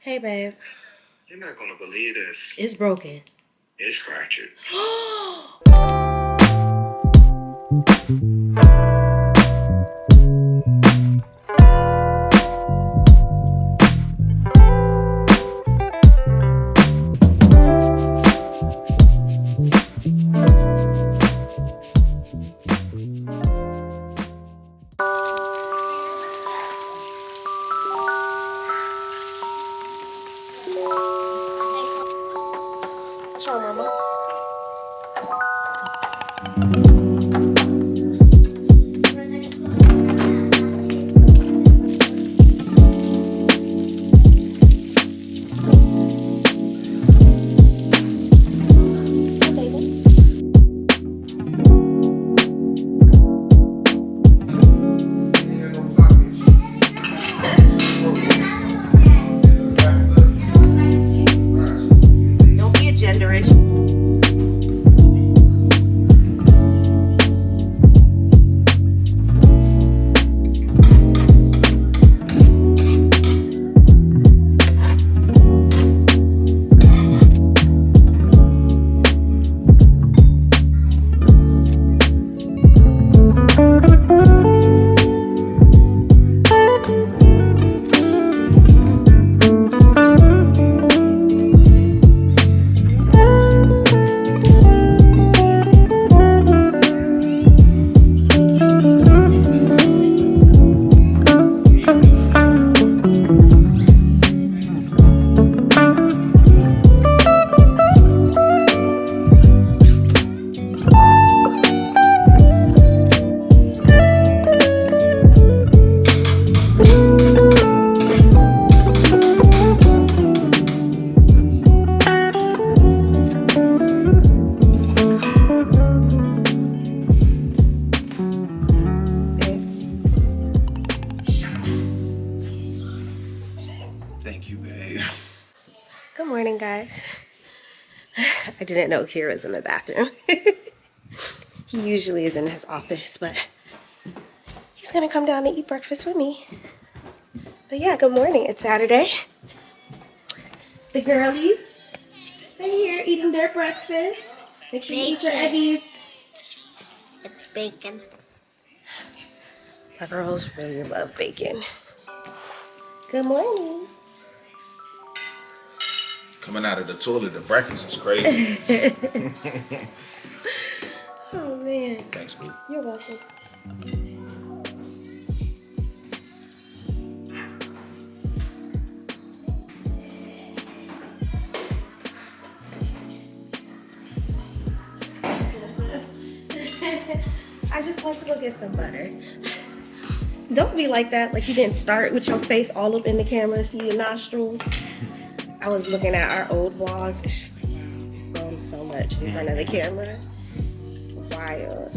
Hey, babe. You're not gonna believe this. It's broken. It's fractured. What's wrong, Mama? Don't be a genderist. Thank you, babe. Good morning, guys. I didn't know Kier was in the bathroom. He usually is in his office, but he's gonna come down to eat breakfast with me. But yeah, good morning. It's Saturday. The girlies, they're here eating their breakfast. Make sure you eat your eggies. It's bacon. My girls really love bacon. Good morning. Coming out of the toilet, the breakfast is crazy. Oh man. Thanks, boo. You're welcome. I just went to go get some butter. Don't be like that, like you didn't start with your face all up in the camera, see your nostrils. I was looking at our old vlogs. It's just like, wow, we've grown so much in front of the camera. Wild.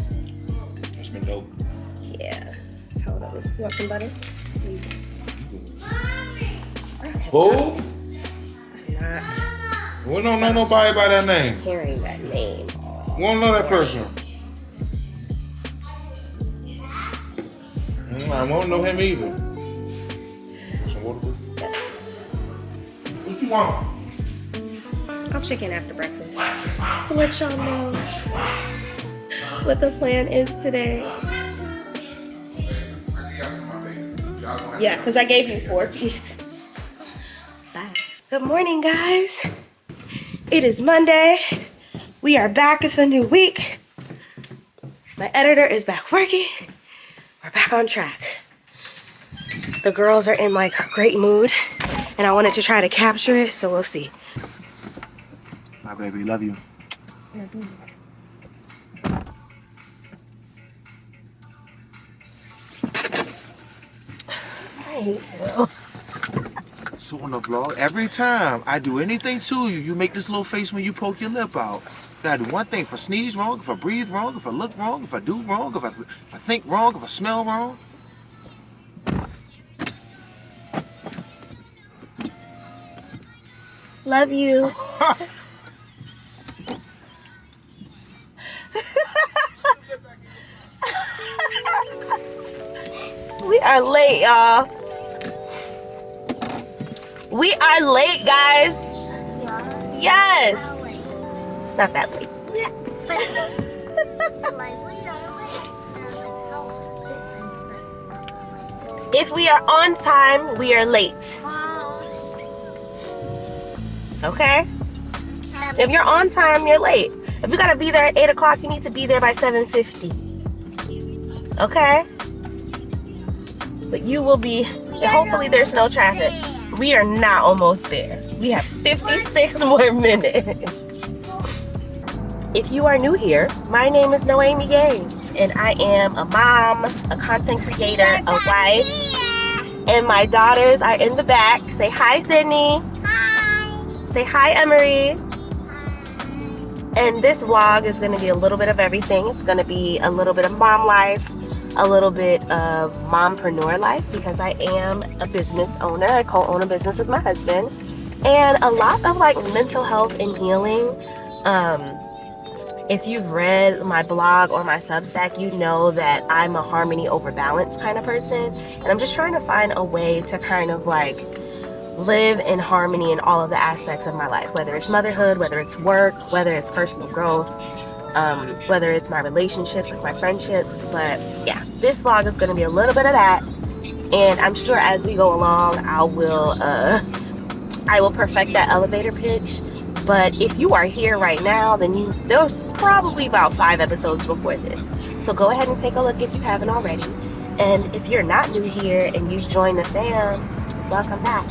It's been dope. Yeah. So hold on. You want some butter? Who? I'm not We don't know nobody by that name. hearing that name. We don't know that person. I won't know him either. Some water, boo? Yes. What you want? I'll check in after breakfast to let y'all know what the plan is today. Yeah, because I gave you 4 pieces. Bye. Good morning, guys. It is Monday. We are back. It's a new week. My editor is back working. We're back on track. The girls are in like a great mood, and I wanted to try to capture it, so we'll see. My baby, love you. I hate you. So on the vlog, every time I do anything to you, you make this little face when you poke your lip out. Gotta do one thing. If I sneeze wrong, if I breathe wrong, if I look wrong, if I do wrong, if I think wrong, if I smell wrong. Love you. We are late, y'all. We are late, guys. Yes. Not that late. Yeah. If we are on time, we are late. Okay? If you're on time, you're late. If you gotta be there at 8 o'clock, you need to be there by 7:50. Okay? But you will be, hopefully there's no traffic. We are not almost there. We have 56 more minutes. If you are new here, my name is Noemi Gaines, and I am a mom, a content creator, a wife, and my daughters are in the back. Say hi, Sydney. Hi. Say hi, Emery. And this vlog is going to be a little bit of everything. It's going to be a little bit of mom life, a little bit of mompreneur life, because I am a business owner. I co-own a business with my husband, and a lot of like mental health and healing. If you've read my blog or my Substack, you know that I'm a harmony over balance kind of person, and I'm just trying to find a way to kind of like live in harmony in all of the aspects of my life, whether it's motherhood, whether it's work, whether it's personal growth, whether it's my relationships, like my friendships. But yeah, this vlog is going to be a little bit of that, and I'm sure as we go along, I will perfect that elevator pitch. But if you are here right now, then there's probably about 5 episodes before this. So go ahead and take a look if you haven't already. And if you're not new here and you've joined the fam, welcome back.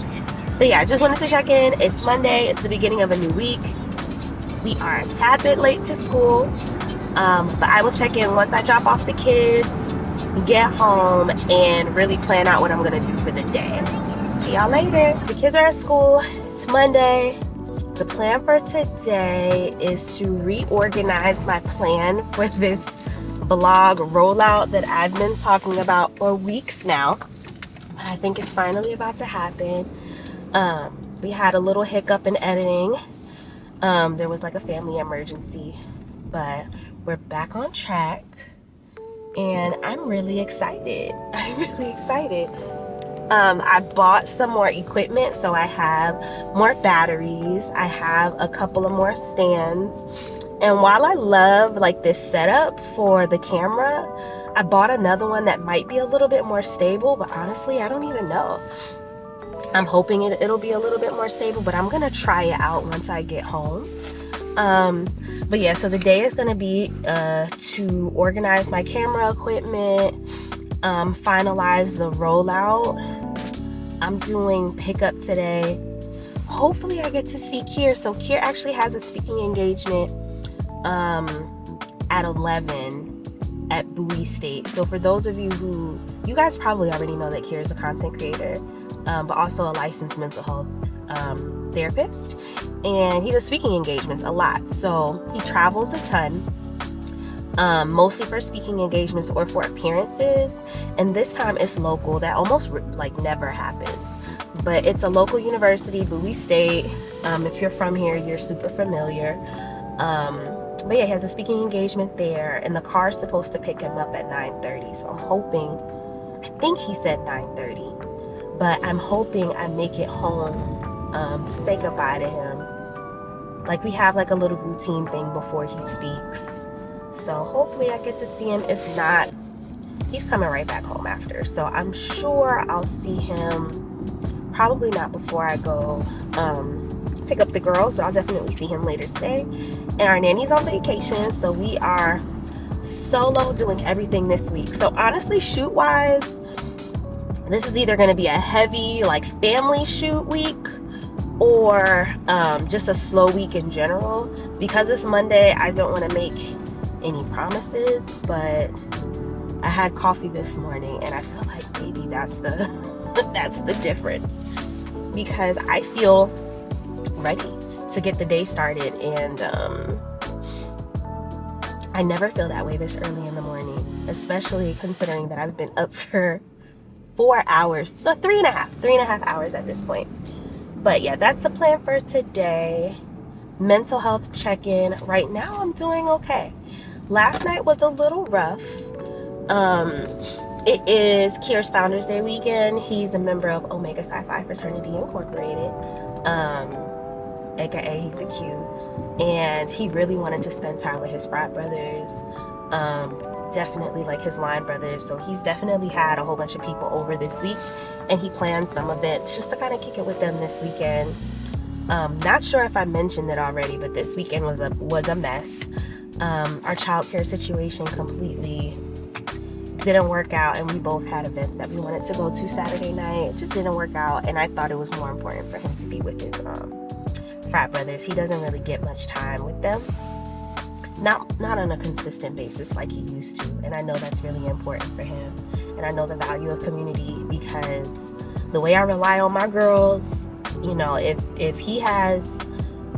But yeah, I just wanted to check in. It's Monday. It's the beginning of a new week. We are a tad bit late to school. But I will check in once I drop off the kids, get home, and really plan out what I'm going to do for the day. See y'all later. The kids are at school. It's Monday. The plan for today is to reorganize my plan for this blog rollout that I've been talking about for weeks now. But I think it's finally about to happen. We had a little hiccup in editing. There was like a family emergency, but we're back on track. And I'm really excited. I bought some more equipment, so I have more batteries. I have a couple of more stands. And while I love like this setup for the camera, I bought another one that might be a little bit more stable, but honestly, I don't even know. I'm hoping it'll be a little bit more stable, but I'm gonna try it out once I get home. But yeah, so the day is gonna be to organize my camera equipment, finalize the rollout. I'm doing pickup today. Hopefully I get to see Kier. So Kier actually has a speaking engagement at 11 at Bowie State. So for those of you you guys probably already know that Kier is a content creator, but also a licensed mental health therapist, and he does speaking engagements a lot. So he travels a ton, mostly for speaking engagements or for appearances, and this time it's local. That almost like never happens, but it's a local university, Bowie State. If you're from here, you're super familiar. But yeah, he has a speaking engagement there, and the car's supposed to pick him up at 9:30. So I'm hoping, I think he said 9:30, but I'm hoping I make it home to say goodbye to him. Like, we have like a little routine thing before he speaks. So hopefully I get to see him. If not, he's coming right back home after. So I'm sure I'll see him, probably not before I go pick up the girls, but I'll definitely see him later today. And our nanny's on vacation, so we are solo doing everything this week. So honestly, shoot wise, this is either going to be a heavy like family shoot week, or just a slow week in general. Because it's Monday, I don't want to make any promises, but I had coffee this morning and I feel like maybe that's the that's the difference, because I feel ready to get the day started, and I never feel that way this early in the morning, especially considering that I've been up for 4 hours, three and a half hours at this point. But yeah, that's the plan for today. Mental health check-in. Right now I'm doing okay. Last night was a little rough. It is Kier's Founders Day weekend. He's a member of Omega Sci-Fi Fraternity Incorporated, aka he's a Q, and he really wanted to spend time with his frat brothers, definitely like his line brothers. So he's definitely had a whole bunch of people over this week, and he planned some events just to kind of kick it with them this weekend. Not sure if I mentioned it already, but this weekend was a mess. Our childcare situation completely didn't work out, and we both had events that we wanted to go to Saturday night. It just didn't work out, and I thought it was more important for him to be with his frat brothers. He doesn't really get much time with them, not on a consistent basis like he used to, and I know that's really important for him. And I know the value of community, because the way I rely on my girls, you know, if he has,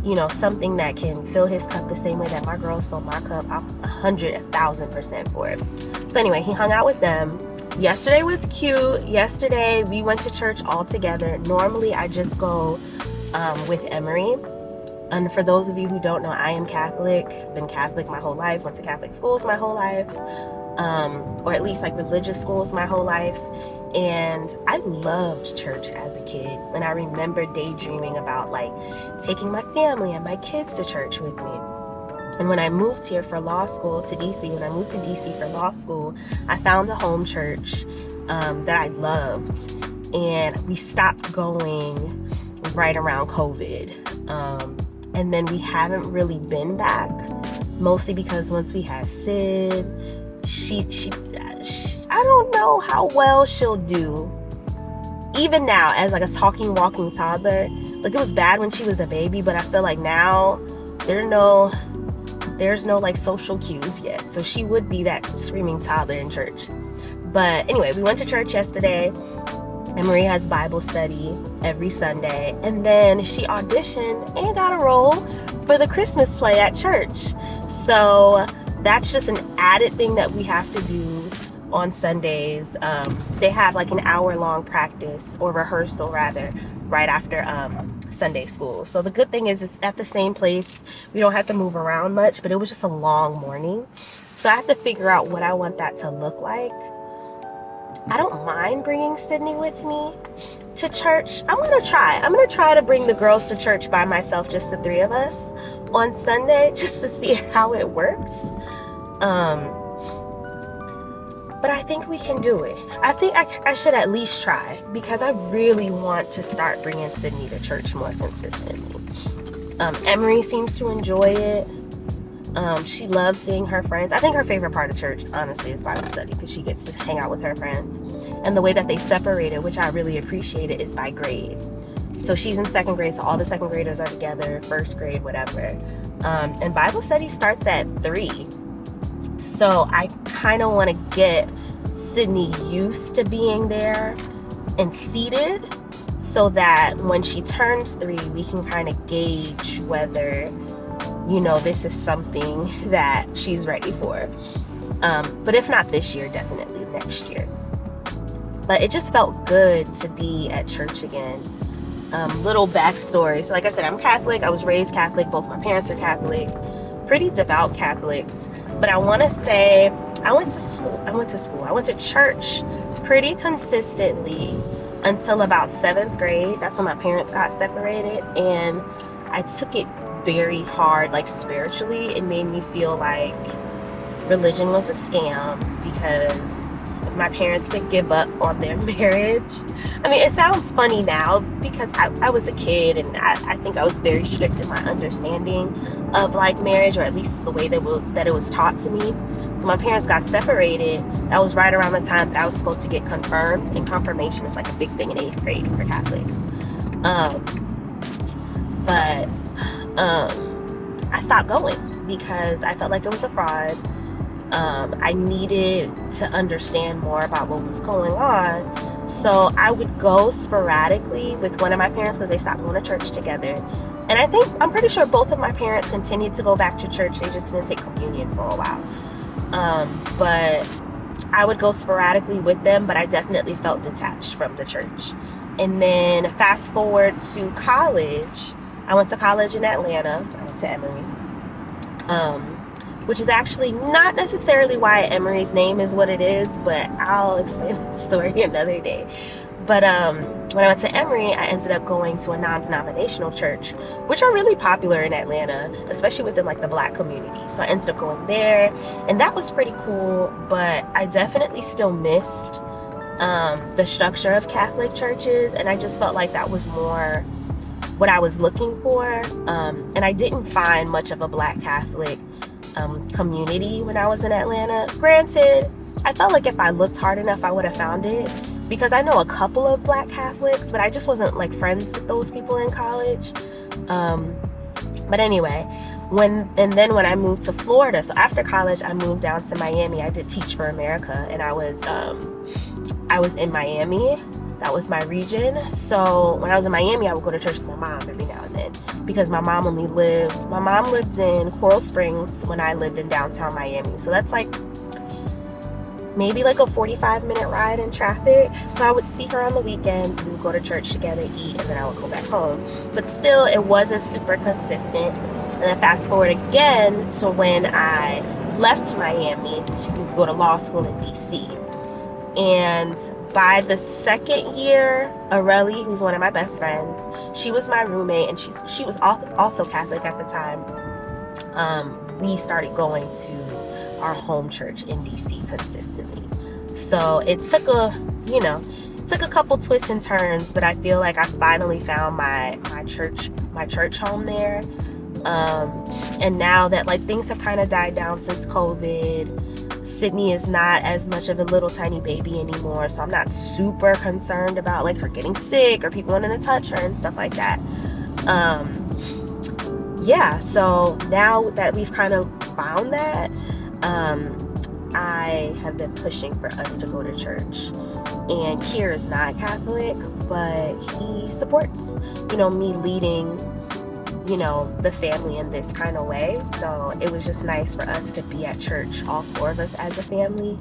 you know, something that can fill his cup the same way that my girls fill my cup, I'm 1,000% for it. So anyway, he hung out with them. Yesterday was cute. Yesterday we went to church all together. Normally I just go with Emery. And for those of you who don't know, I am Catholic. Been Catholic my whole life. Went to Catholic schools my whole life. Or at least like religious schools my whole life. And I loved church as a kid. And I remember daydreaming about like taking my family and my kids to church with me. And when I moved here for law school to DC, when I moved to DC for law school, I found a home church that I loved. And we stopped going right around COVID. And then we haven't really been back, mostly because once we had Sid, she I don't know how well she'll do. Even now, as like a talking, walking toddler, like it was bad when she was a baby, but I feel like now there's no like social cues yet. So she would be that screaming toddler in church. But anyway, we went to church yesterday. Emery has Bible study every Sunday, and then she auditioned and got a role for the Christmas play at church. So that's just an added thing that we have to do on Sundays. They have like an hour-long practice, or rehearsal rather, right after Sunday school. So the good thing is it's at the same place. We don't have to move around much, but it was just a long morning. So I have to figure out what I want that to look like. I don't mind bringing Sydney with me to church. I'm gonna try to bring the girls to church by myself, just the three of us on Sunday, just to see how it works. But I think we can do it. I think I should at least try, because I really want to start bringing Sydney to church more consistently. Emery seems to enjoy it. She loves seeing her friends. I think her favorite part of church, honestly, is Bible study, because she gets to hang out with her friends. And the way that they separate it, which I really appreciate it, is by grade. So she's in second grade, so all the second graders are together, first grade, whatever. And Bible study starts at 3. So I kind of want to get Sydney used to being there and seated, so that when she turns 3, we can kind of gauge whether, you know, this is something that she's ready for. But if not this year, definitely next year. But it just felt good to be at church again. Little backstory. So like I said, I'm Catholic. I was raised Catholic. Both my parents are Catholic. Pretty devout Catholics. But I want to say I went to church pretty consistently until about 7th grade. That's when my parents got separated. And I took it very hard, like spiritually. It made me feel like religion was a scam, because if my parents could give up on their marriage, I mean, it sounds funny now because I was a kid, and I think I was very strict in my understanding of like marriage, or at least the way that it was taught to me. So my parents got separated. That was right around the time that I was supposed to get confirmed, and confirmation is like a big thing in 8th grade for Catholics. But I stopped going because I felt like it was a fraud. I needed to understand more about what was going on. So I would go sporadically with one of my parents, because they stopped going to church together. And I'm pretty sure both of my parents continued to go back to church. They just didn't take communion for a while. But I would go sporadically with them, but I definitely felt detached from the church. And then fast forward to college. I went to college in Atlanta. I went to Emery. which is actually not necessarily why Emery's name is what it is, but I'll explain the story another day. But when I went to Emery, I ended up going to a non-denominational church, which are really popular in Atlanta, especially within like the Black community. So I ended up going there, and that was pretty cool. But I definitely still missed the structure of Catholic churches, and I just felt like that was more what I was looking for. And I didn't find much of a Black Catholic community when I was in Atlanta. Granted, I felt like if I looked hard enough, I would have found it, because I know a couple of Black Catholics, but I just wasn't like friends with those people in college. But anyway, when I moved to Florida, so after college, I moved down to Miami. I did Teach for America, and I was in Miami. That was my region. So when I was in Miami, I would go to church with my mom every now and then, because my mom lived in Coral Springs when I lived in downtown Miami. So that's like maybe like a 45-minute ride in traffic. So I would see her on the weekends. We would go to church together, eat, and then I would go back home. But still, it wasn't super consistent. And then fast forward again to when I left Miami to go to law school in DC. And by the second year, Aurelie, who's one of my best friends, she was my roommate, and she was also Catholic at the time. We started going to our home church in DC consistently. So it took a couple twists and turns, but I feel like I finally found my church home there. And now that like things have kind of died down since COVID, Sydney is not as much of a little tiny baby anymore, so I'm not super concerned about like her getting sick or people wanting to touch her and stuff like that. So now that we've kind of found that, I have been pushing for us to go to church. And Kier is not Catholic, but he supports, me leading, the family in this kind of way. So it was just nice for us to be at church, all four of us as a family.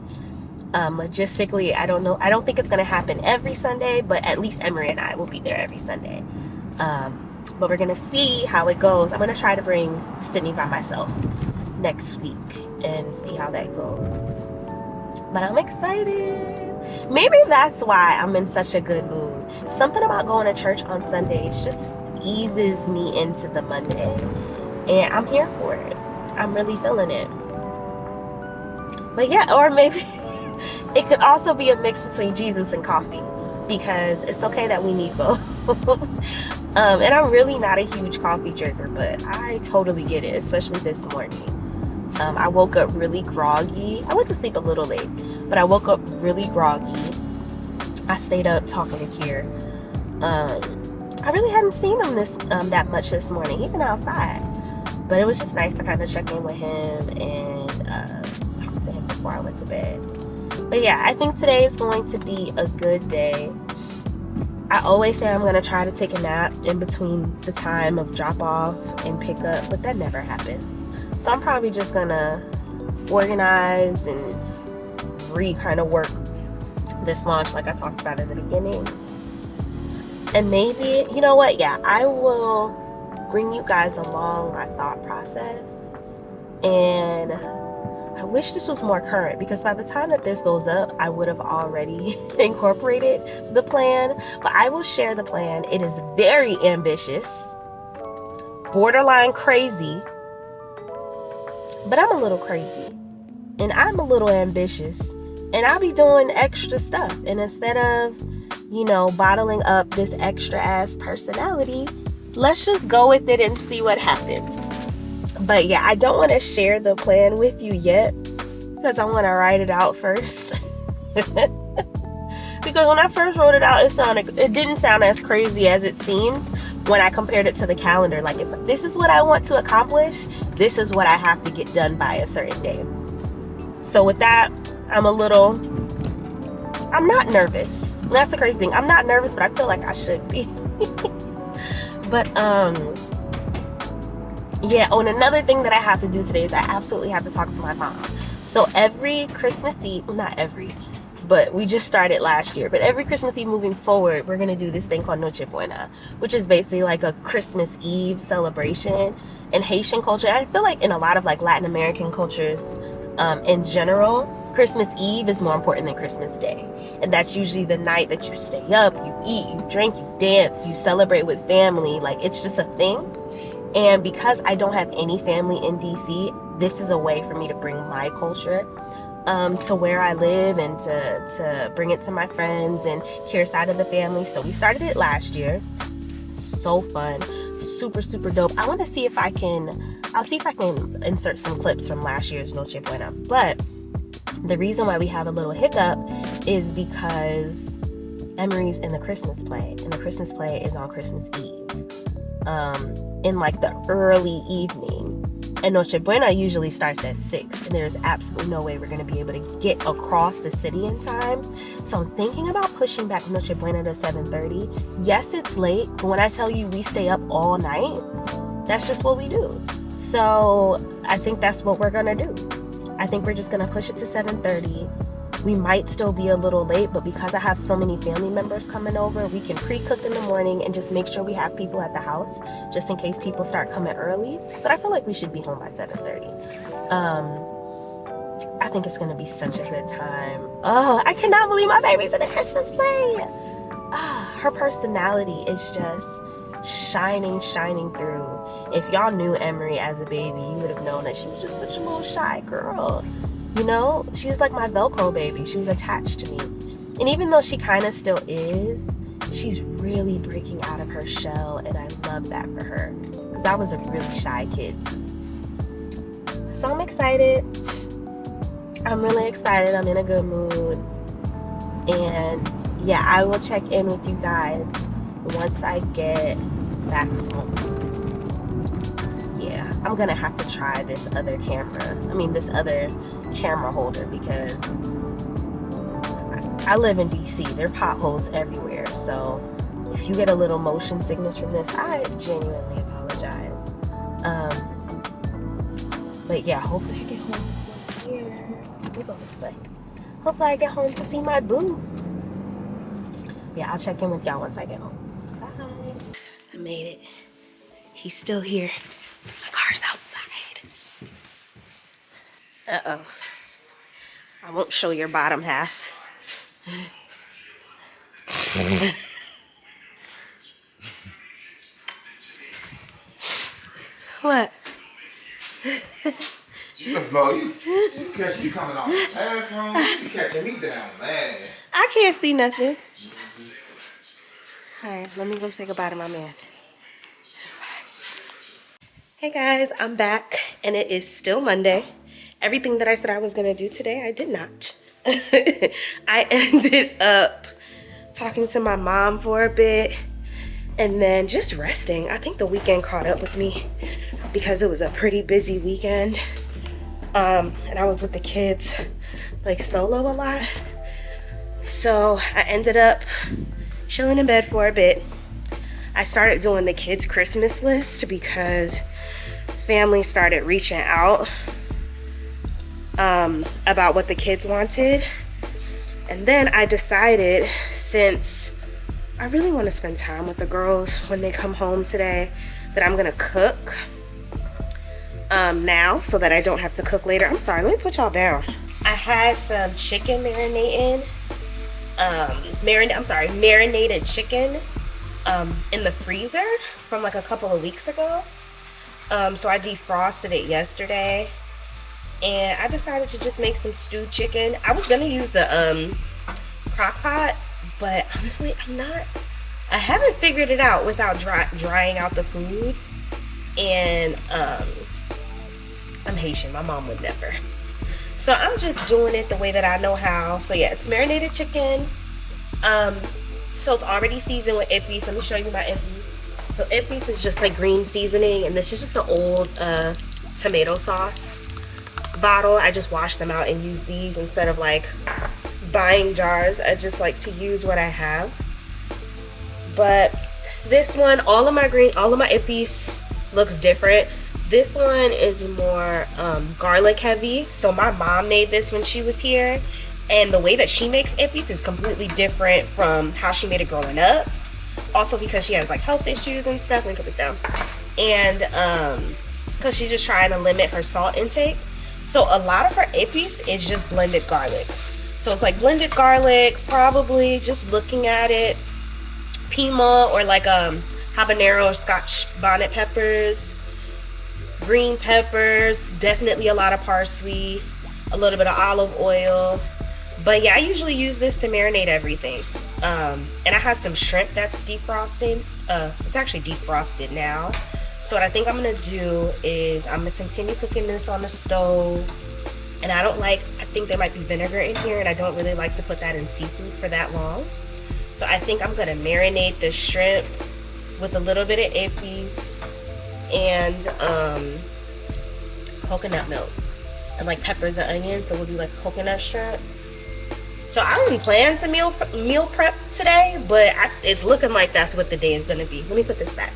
Logistically, I don't think it's going to happen every Sunday, but at least Emery and I will be there every Sunday. But we're going to see how it goes. I'm going to try to bring Sydney by myself next week and see how that goes. But I'm excited. Maybe that's why I'm in such a good mood. Something about going to church on Sundays just eases me into the Monday. And I'm here for it. I'm really feeling it. But yeah, or maybe it could also be a mix between Jesus and coffee, because it's okay that we need both. And I'm really not a huge coffee drinker, but I totally get it, especially this morning. I woke up really groggy. I went to sleep a little late, but I woke up really groggy. I stayed up talking to Kier. I really hadn't seen him that much this morning, even outside. But it was just nice to kind of check in with him and talk to him before I went to bed. But yeah, I think today is going to be a good day. I always say I'm going to try to take a nap in between the time of drop off and pick up, but that never happens. So I'm probably just going to organize and kind of work this launch like I talked about in the beginning. And maybe, you know what? Yeah, I will bring you guys along my thought process. And I wish this was more current, because by the time that this goes up, I would have already incorporated the plan. But I will share the plan. It is very ambitious, borderline crazy, but I'm a little crazy and I'm a little ambitious, and I'll be doing extra stuff. And instead of, bottling up this extra ass personality, let's just go with it and see what happens. But yeah, I don't want to share the plan with you yet, because I want to write it out first. Because when I first wrote it out, it didn't sound as crazy as it seemed when I compared it to the calendar. Like, if this is what I want to accomplish, this is what I have to get done by a certain day. So with that, I'm not nervous. That's the crazy thing. I'm not nervous, but I feel like I should be. But yeah, and another thing that I have to do today is I absolutely have to talk to my mom. So every Christmas Eve, but we just started last year. But every Christmas Eve moving forward, we're going to do this thing called Noche Buena, which is basically like a Christmas Eve celebration. In Haitian culture, I feel like in a lot of like Latin American cultures in general, Christmas Eve is more important than Christmas Day. And that's usually the night that you stay up, you eat, you drink, you dance, you celebrate with family. Like, it's just a thing. And because I don't have any family in DC, this is a way for me to bring my culture to where I live, and to bring it to my friends and hear side of the family. So we started it last year. So fun. Super, super dope. I want to see if I can insert some clips from last year's Noche Buena. But the reason why we have a little hiccup is because Emery's in the Christmas play, and the Christmas play is on Christmas Eve, in like the early evening. And Noche Buena usually starts at 6, and there's absolutely no way we're going to be able to get across the city in time. So I'm thinking about pushing back Noche Buena to 7:30. Yes, it's late, but when I tell you we stay up all night, that's just what we do. So I think that's what we're going to do. I think we're just going to push it to 7:30. We might still be a little late, but because I have so many family members coming over, we can pre-cook in the morning and just make sure we have people at the house, just in case people start coming early. But I feel like we should be home by 7:30. I think it's going to be such a good time. Oh, I cannot believe my baby's in a Christmas play. Her personality is just shining through. If y'all knew Emery as a baby, you would have known that she was just such a little shy girl. You know, she's like my Velcro baby. She was attached to me. And even though she kind of still is, she's really breaking out of her shell, and I love that for her, because I was a really shy kid too. So I'm excited. I'm really excited. I'm in a good mood. And yeah, I will check in with you guys once I get back home. Yeah, I'm gonna have to try this other camera holder, because I live in DC. There are potholes everywhere. So if you get a little motion sickness from this, I genuinely apologize. But yeah, hopefully I get home before here. Let me go this way. Hopefully I get home to see my boo. Yeah, I'll check in with y'all once I get home. Bye. I made it. He's still here. My car's outside. Uh-oh. I won't show your bottom half. What? You can vlog. You catch me coming out the bathroom. You catching me down, man. I can't see nothing. Alright, let me go say goodbye to my man. Hey guys, I'm back, and it is still Monday. Everything that I said I was going to do today, I did not. I ended up talking to my mom for a bit, and then just resting. I think the weekend caught up with me because it was a pretty busy weekend. And I was with the kids like solo a lot. So I ended up chilling in bed for a bit. I started doing the kids' Christmas list because family started reaching out about what the kids wanted. And then I decided, since I really want to spend time with the girls when they come home today, that I'm gonna cook now so that I don't have to cook later. I'm sorry, let me put y'all down. I had some chicken marinated chicken in the freezer from like a couple of weeks ago. So I defrosted it yesterday, and I decided to just make some stewed chicken. I was gonna use the crock pot, but honestly I haven't figured it out without drying out the food. And I'm Haitian, my mom would never. So I'm just doing it the way that I know how. So yeah, it's marinated chicken. So it's already seasoned with ippies. Let me show you my ippies. So ippies is just like green seasoning, and this is just an old tomato sauce bottle. I just wash them out and use these instead of like buying jars. I just like to use what I have. But this one, all of my ippies looks different. This one is more garlic heavy. So my mom made this when she was here, And the way that she makes ippies is completely different from how she made it growing up. Also because she has like health issues and stuff. Let me put this down. And because she's just trying to limit her salt intake. So a lot of her ippies is just blended garlic. So it's like blended garlic, probably just looking at it, pima or like habanero or Scotch bonnet peppers, green peppers, definitely a lot of parsley, a little bit of olive oil. But yeah, I usually use this to marinate everything. And I have some shrimp that's defrosting. It's actually defrosted now. So what I think I'm gonna do is I'm gonna continue cooking this on the stove. And I think there might be vinegar in here, and I don't really like to put that in seafood for that long. So I think I'm gonna marinate the shrimp with a little bit of ippies and coconut milk and like peppers and onions. So we'll do like coconut shrimp. So I didn't plan to meal prep today, but it's looking like that's what the day is gonna be. Let me put this back.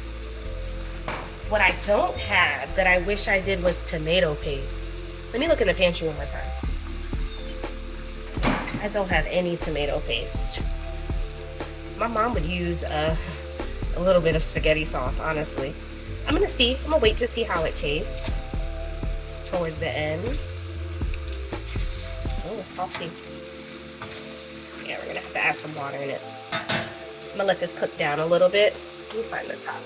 What I don't have that I wish I did was tomato paste. Let me look in the pantry one more time. I don't have any tomato paste. My mom would use a little bit of spaghetti sauce, honestly. I'm gonna wait to see how it tastes towards the end. Oh, it's salty. Yeah, we're gonna have to add some water in it. I'm gonna let this cook down a little bit. Let me find the top.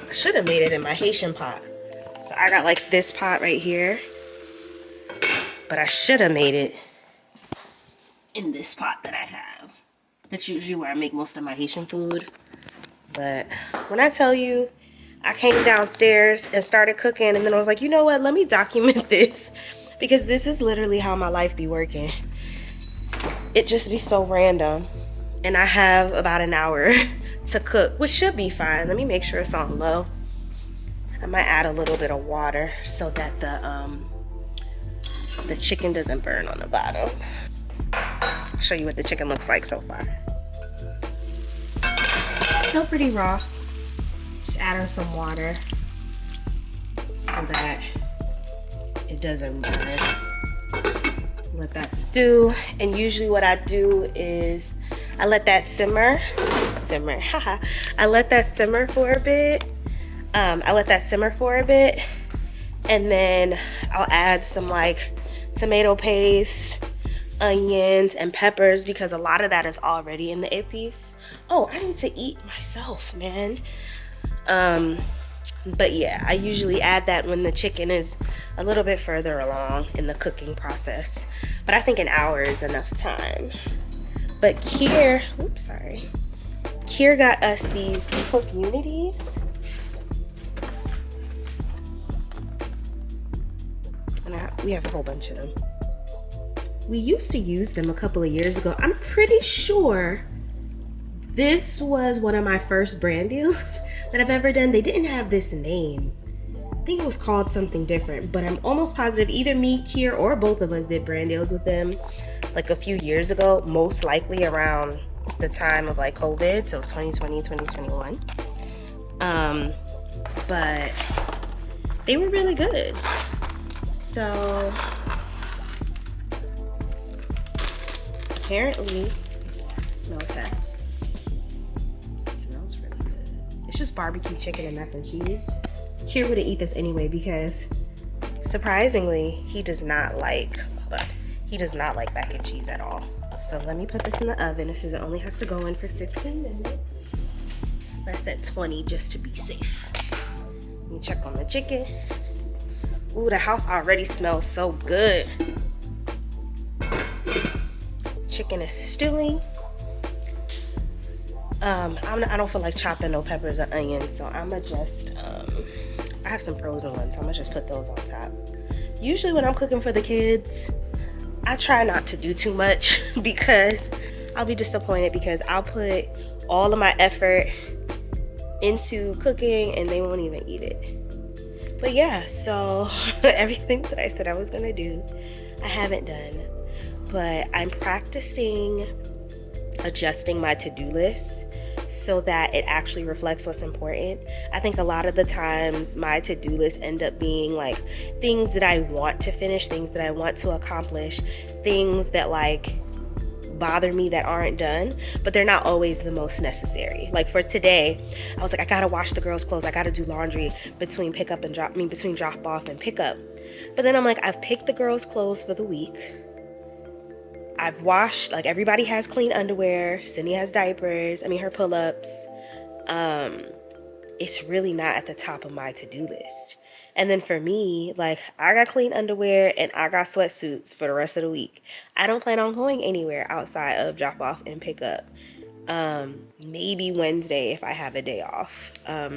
I should have made it in my Haitian pot. So I got like this pot right here, but I should have made it in this pot that I have. That's usually where I make most of my Haitian food. But when I tell you, I came downstairs and started cooking, and then I was like, you know what, let me document this, because this is literally how my life be working. It just be so random. And I have about an hour to cook, which should be fine. Let me make sure it's on low. I might add a little bit of water so that the chicken doesn't burn on the bottom. I'll show you what the chicken looks like so far. Still pretty raw. Just add in some water so that it doesn't burn. Let that stew. And usually what I do is I let that simmer, haha. I let that simmer for a bit. And then I'll add some like tomato paste, onions, and peppers, because a lot of that is already in the ippies. Oh, I need to eat myself, man. But yeah, I usually add that when the chicken is a little bit further along in the cooking process. But I think an hour is enough time. But Kier got us these Cook Unities. And we have a whole bunch of them. We used to use them a couple of years ago. I'm pretty sure this was one of my first brand deals that I've ever done. They didn't have this name. I think it was called something different, but I'm almost positive either me, Kier, or both of us did brand deals with them like a few years ago, most likely around the time of like COVID, so 2020, 2021. But they were really good. So apparently, smell test. It smells really good. It's just barbecue chicken and mac and cheese. Kier wouldn't eat this anyway because surprisingly, he does not like mac and cheese at all. So let me put this in the oven. This is, it only has to go in for 15 minutes. I set 20 just to be safe. Let me check on the chicken. Ooh, the house already smells so good. Chicken is stewing. I don't feel like chopping no peppers or onions, so I'ma just I have some frozen ones, so I'm gonna just put those on top. Usually when I'm cooking for the kids, I try not to do too much because I'll be disappointed, because I'll put all of my effort into cooking and they won't even eat it. But yeah, so everything that I said I was gonna do, I haven't done. But I'm practicing adjusting my to-do list so that it actually reflects what's important. I think a lot of the times my to-do list end up being like things that I want to finish, things that I want to accomplish, things that like bother me that aren't done, but they're not always the most necessary. Like for today, I was like, I gotta wash the girls' clothes, I gotta do laundry between between drop off and pickup. But then I'm like, I've picked the girls' clothes for the week. I've washed, like everybody has clean underwear. Cindy has diapers. I mean, her pull-ups. It's really not at the top of my to-do list. And then for me, like I got clean underwear and I got sweatsuits for the rest of the week. I don't plan on going anywhere outside of drop off and pick up. Maybe Wednesday if I have a day off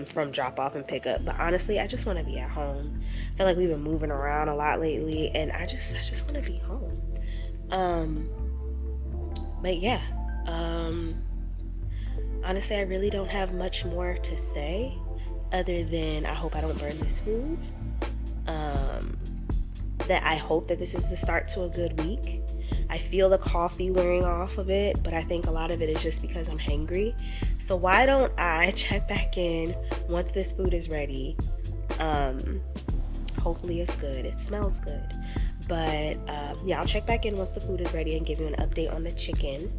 from drop off and pick up. But honestly, I just want to be at home. I feel like we've been moving around a lot lately, and I just want to be home. But yeah, honestly, I really don't have much more to say other than I hope I don't burn this food. That I hope that this is the start to a good week. I feel the coffee wearing off a bit, but I think a lot of it is just because I'm hangry. So why don't I check back in once this food is ready? Hopefully it's good. It smells good. But yeah, I'll check back in once the food is ready and give you an update on the chicken,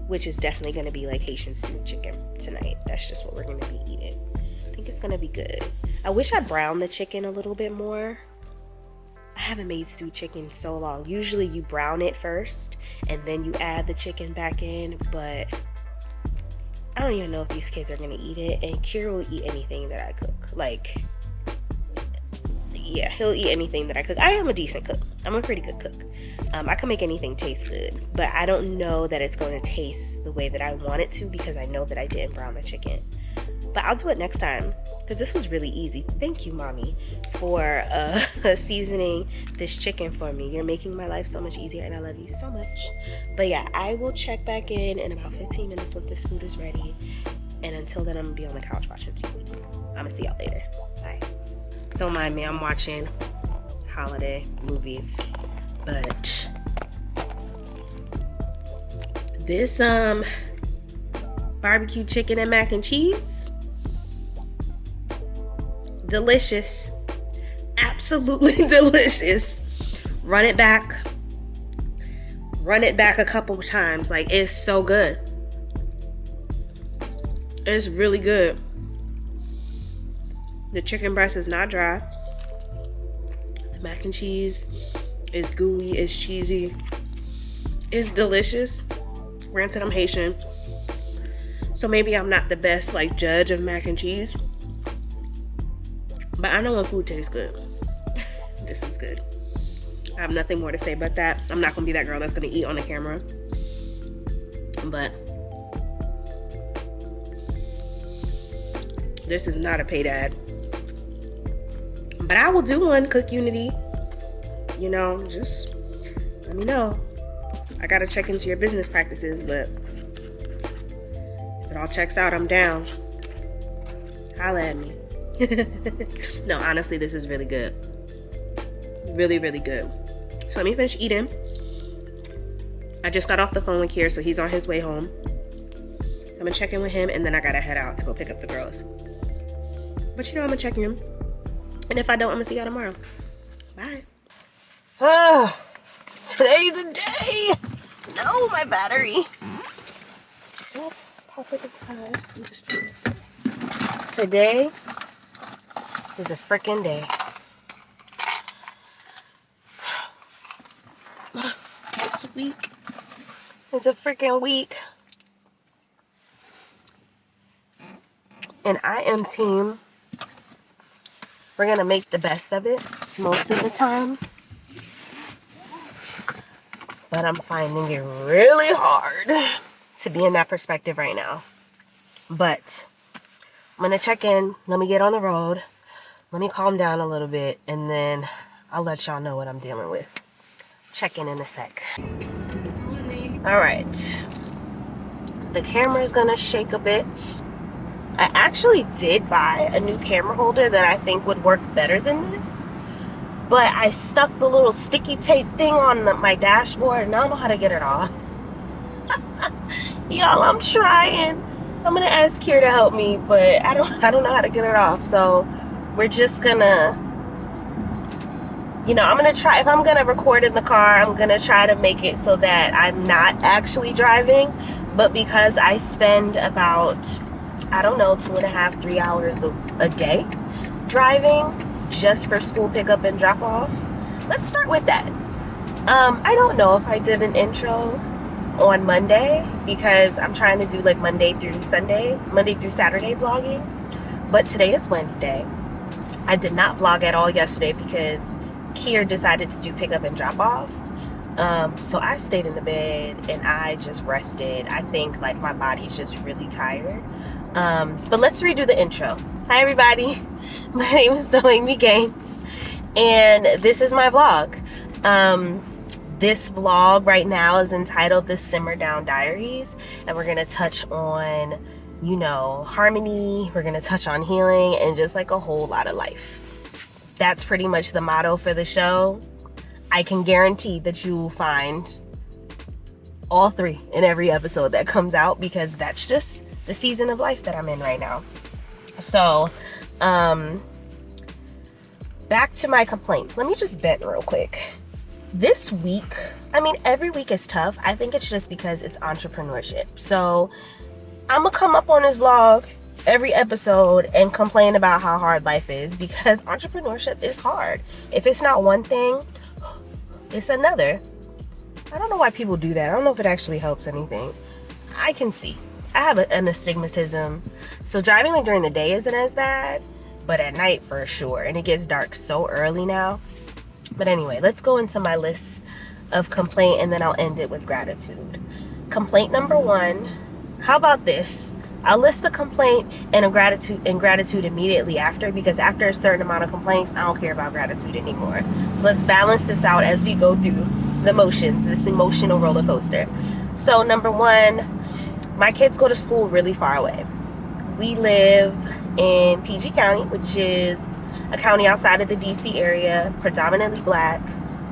which is definitely going to be like Haitian stewed chicken tonight. That's just what we're going to be eating. I think it's going to be good. I wish I browned the chicken a little bit more. I haven't made stewed chicken so long. Usually you brown it first and then you add the chicken back in, but I don't even know if these kids are going to eat it. And Kier will eat anything that I cook. Like, yeah, he'll eat anything that I cook. I am a decent cook. I'm a pretty good cook. I can make anything taste good, but I don't know that it's going to taste the way that I want it to because I know that I didn't brown the chicken. But I'll do it next time because this was really easy. Thank you, Mommy, for seasoning this chicken for me. You're making my life so much easier and I love you so much. But yeah, I will check back in about 15 minutes when this food is ready. And until then, I'm going to be on the couch watching TV. I'm going to see y'all later. Bye. Don't mind me, I'm watching holiday movies. But this barbecue chicken and mac and cheese, delicious. Absolutely delicious. Run it back a couple times. Like, it's so good. It's really good. The chicken breast is not dry. The mac and cheese is gooey, it's cheesy. It's delicious. Granted, I'm Haitian, so maybe I'm not the best like judge of mac and cheese. But I know when food tastes good. This is good. I have nothing more to say about that. I'm not gonna be that girl that's gonna eat on the camera. But this is not a paid ad. But I will do one, Cook Unity. You know, just let me know. I gotta check into your business practices, but if it all checks out, I'm down. Holla at me. No, honestly, this is really good. Really, really good. So let me finish eating. I just got off the phone with Kier, so he's on his way home. I'm gonna check in with him, and then I gotta head out to go pick up the girls. But you know, I'm gonna check in. And if I don't, I'm gonna see y'all tomorrow. Bye. Today's a day. No, my battery. So pop it inside. Today is a freaking day. This week is a freaking week. And I am team. We're going to make the best of it most of the time. But I'm finding it really hard to be in that perspective right now. But I'm going to check in. Let me get on the road. Let me calm down a little bit. And then I'll let y'all know what I'm dealing with. Check in a sec. All right. The camera is going to shake a bit. I actually did buy a new camera holder that I think would work better than this. But I stuck the little sticky tape thing on my dashboard and I don't know how to get it off. Y'all, I'm trying. I'm gonna ask Kier to help me, but I don't know how to get it off. So we're just gonna, I'm gonna try. If I'm gonna record in the car, I'm gonna try to make it so that I'm not actually driving. But because I spend about, I don't know, 2.5, 3 hours a day driving just for school pickup and drop off. Let's start with that. I don't know if I did an intro on Monday because I'm trying to do like Monday through Saturday vlogging. But today is Wednesday. I did not vlog at all yesterday because Kier decided to do pickup and drop off. So I stayed in the bed and I just rested. I think like my body's just really tired. But let's redo the intro. Hi everybody, my name is Noemi Gaines and this is my vlog. This vlog right now is entitled the Simmer Down Diaries, and we're gonna touch on, harmony, we're gonna touch on healing, and just like a whole lot of life. That's pretty much the motto for the show. I can guarantee that you will find all three in every episode that comes out because that's just the season of life that I'm in right now. So, back to my complaints. Let me just vent real quick. This week, every week is tough. I think it's just because it's entrepreneurship. So I'm gonna come up on this vlog every episode and complain about how hard life is because entrepreneurship is hard. If it's not one thing, it's another. I don't know why people do that. I don't know if it actually helps anything. I can see. I have an astigmatism. So driving like during the day isn't as bad, but at night for sure. And it gets dark so early now. But anyway, let's go into my list of complaint and then I'll end it with gratitude. Complaint number 1. How about this? I'll list the complaint and gratitude immediately after, because after a certain amount of complaints, I don't care about gratitude anymore. So let's balance this out as we go through the motions, this emotional roller coaster. So number 1, my kids go to school really far away. We live in PG County, which is a county outside of the DC area, predominantly black.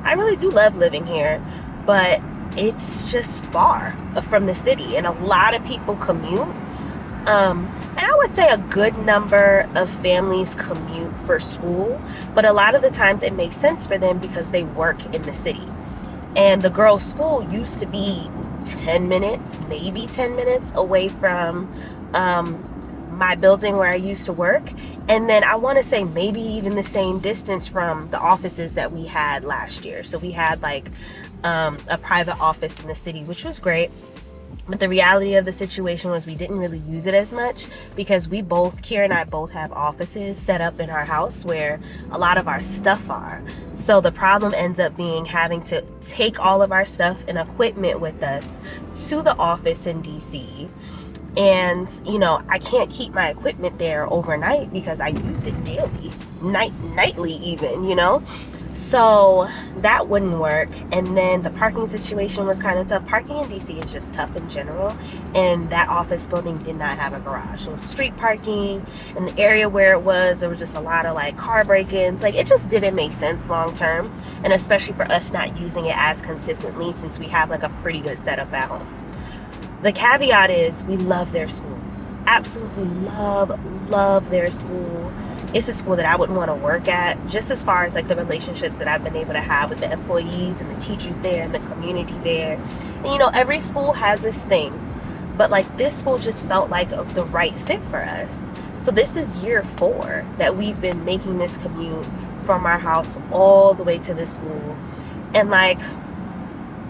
I really do love living here, but it's just far from the city and a lot of people commute. And I would say a good number of families commute for school, but a lot of the times it makes sense for them because they work in the city. And the girls' school used to be 10 minutes, maybe 10 minutes away from my building where I used to work. And then I want to say maybe even the same distance from the offices that we had last year. So we had like a private office in the city, which was great. But the reality of the situation was we didn't really use it as much because Kier and I both have offices set up in our house where a lot of our stuff are. So the problem ends up being having to take all of our stuff and equipment with us to the office in DC. And, I can't keep my equipment there overnight because I use it daily, nightly even, So that wouldn't work. And then the parking situation was kind of tough. Parking in DC is just tough in general. And that office building did not have a garage. It was street parking. In the area where it was, there was just a lot of like car break-ins. Like it just didn't make sense long term. And especially for us not using it as consistently since we have like a pretty good setup at home. The caveat is we love their school. Absolutely love their school. It's a school that I wouldn't want to work at, just as far as like the relationships that I've been able to have with the employees and the teachers there and the community there. And every school has this thing, but like this school just felt like the right fit for us. So this is year 4 that we've been making this commute from our house all the way to the school. And like,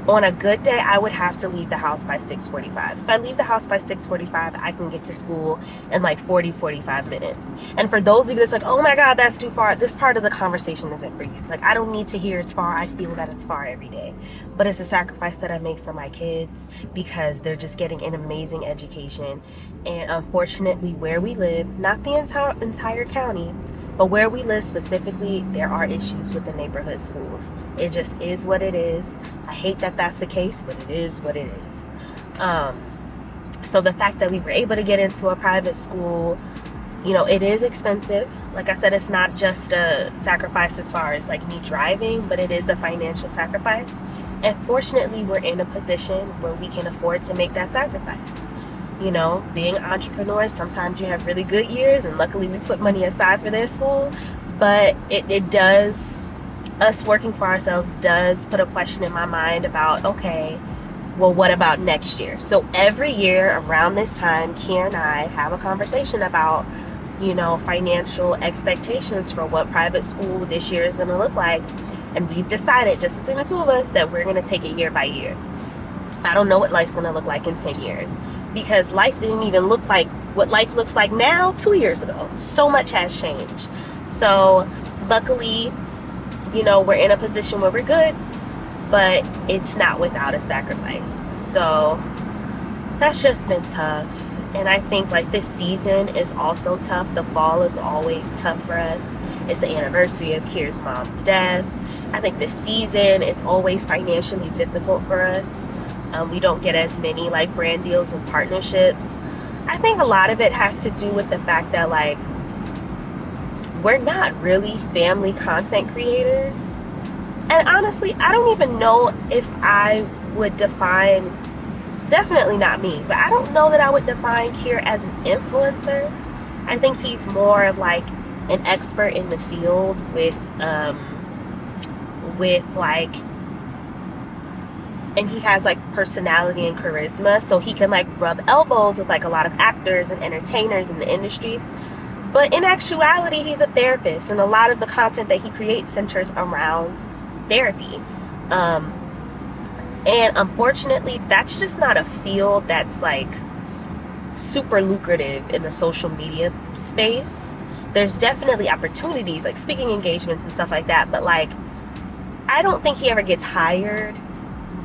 on a good day, I would have to leave the house by 6:45. If I leave the house by 6:45, I can get to school in like 45 minutes. And for those of you that's like, oh my God, that's too far, this part of the conversation isn't for you. Like, I don't need to hear it's far. I feel that it's far every day. But it's a sacrifice that I make for my kids because they're just getting an amazing education. And unfortunately, where we live, not the entire county, but where we live specifically, there are issues with the neighborhood schools. It just is what it is. I hate that that's the case, but it is what it is. So the fact that we were able to get into a private school, it is expensive. Like I said, it's not just a sacrifice as far as like me driving, but it is a financial sacrifice. And fortunately, we're in a position where we can afford to make that sacrifice. You know, being entrepreneurs, sometimes you have really good years, and luckily we put money aside for their school. But it does, us working for ourselves does put a question in my mind about, okay, well, what about next year? So every year around this time, Kier and I have a conversation about, you know, financial expectations for what private school this year is going to look like. And we've decided, just between the two of us, that we're going to take it year by year. I don't know what life's going to look like in 10 years, because life didn't even look like what life looks like now 2 years ago. So much has changed. So luckily, you know, we're in a position where we're good, but it's not without a sacrifice. So that's just been tough. And I think like this season is also tough. The fall is always tough for us. It's the anniversary of Kier's mom's death. I think this season is always financially difficult for us. We don't get as many like brand deals and partnerships. I think a lot of it has to do with the fact that like we're not really family content creators. And honestly, I don't even know if I would define, definitely not me, but I don't know that I would define Kier as an influencer. I think he's more of like an expert in the field with like, and he has like personality and charisma, so he can like rub elbows with like a lot of actors and entertainers in the industry. But in actuality, he's a therapist, and a lot of the content that he creates centers around therapy. And unfortunately, that's just not a field that's like super lucrative in the social media space. There's definitely opportunities like speaking engagements and stuff like that, but like I don't think he ever gets hired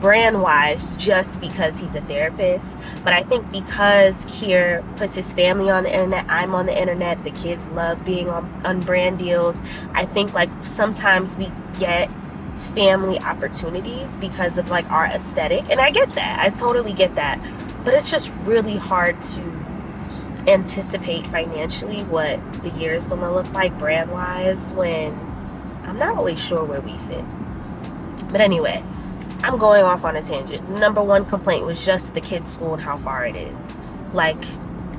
brand wise just because he's a therapist. But I think because Kier puts his family on the internet, I'm on the internet, the kids love being on brand deals. I think like sometimes we get family opportunities because of like our aesthetic, and I get that, I totally get that, but it's just really hard to anticipate financially what the year is going to look like brand wise when I'm not always sure where we fit. But anyway, I'm going off on a tangent. Number one complaint was just the kids' school and how far it is. Like,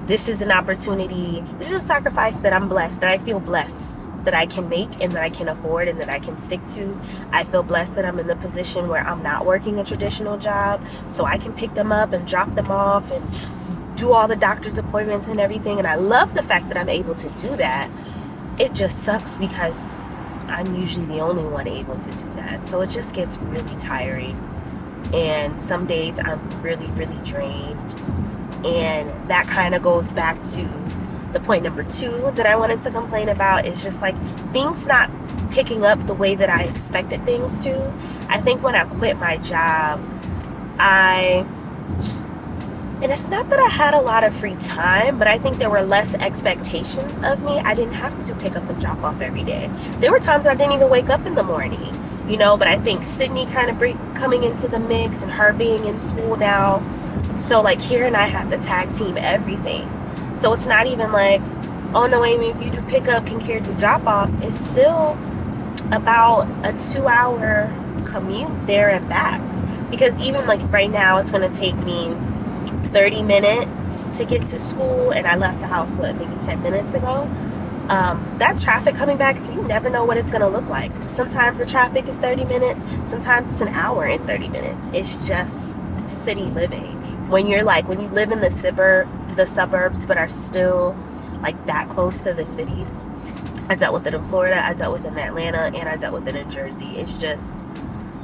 this is an opportunity, this is a sacrifice that I'm blessed, that I feel blessed that I can make and that I can afford and that I can stick to. I feel blessed that I'm in the position where I'm not working a traditional job, so I can pick them up and drop them off and do all the doctor's appointments and everything. And I love the fact that I'm able to do that. It just sucks because I'm usually the only one able to do that. So it just gets really tiring. And some days I'm really, really drained. And that kind of goes back to the point number 2 that I wanted to complain about, is just like things not picking up the way that I expected things to. I think when I quit my job, and it's not that I had a lot of free time, but I think there were less expectations of me. I didn't have to do pick up and drop off every day. There were times I didn't even wake up in the morning, you know, but I think Sydney kind of coming into the mix and her being in school now. So like Kier and I have to tag team everything. So it's not even like, oh no, Amy, if you do pick up, can Kier do drop off? It's still about a 2-hour commute there and back. Because even like right now, it's going to take me 30 minutes to get to school, and I left the house, maybe 10 minutes ago. That traffic coming back, you never know what it's going to look like. Sometimes the traffic is 30 minutes, sometimes it's an hour and 30 minutes. It's just city living. When you live in the suburbs, but are still like that close to the city. I dealt with it in Florida, I dealt with it in Atlanta, and I dealt with it in Jersey. It's just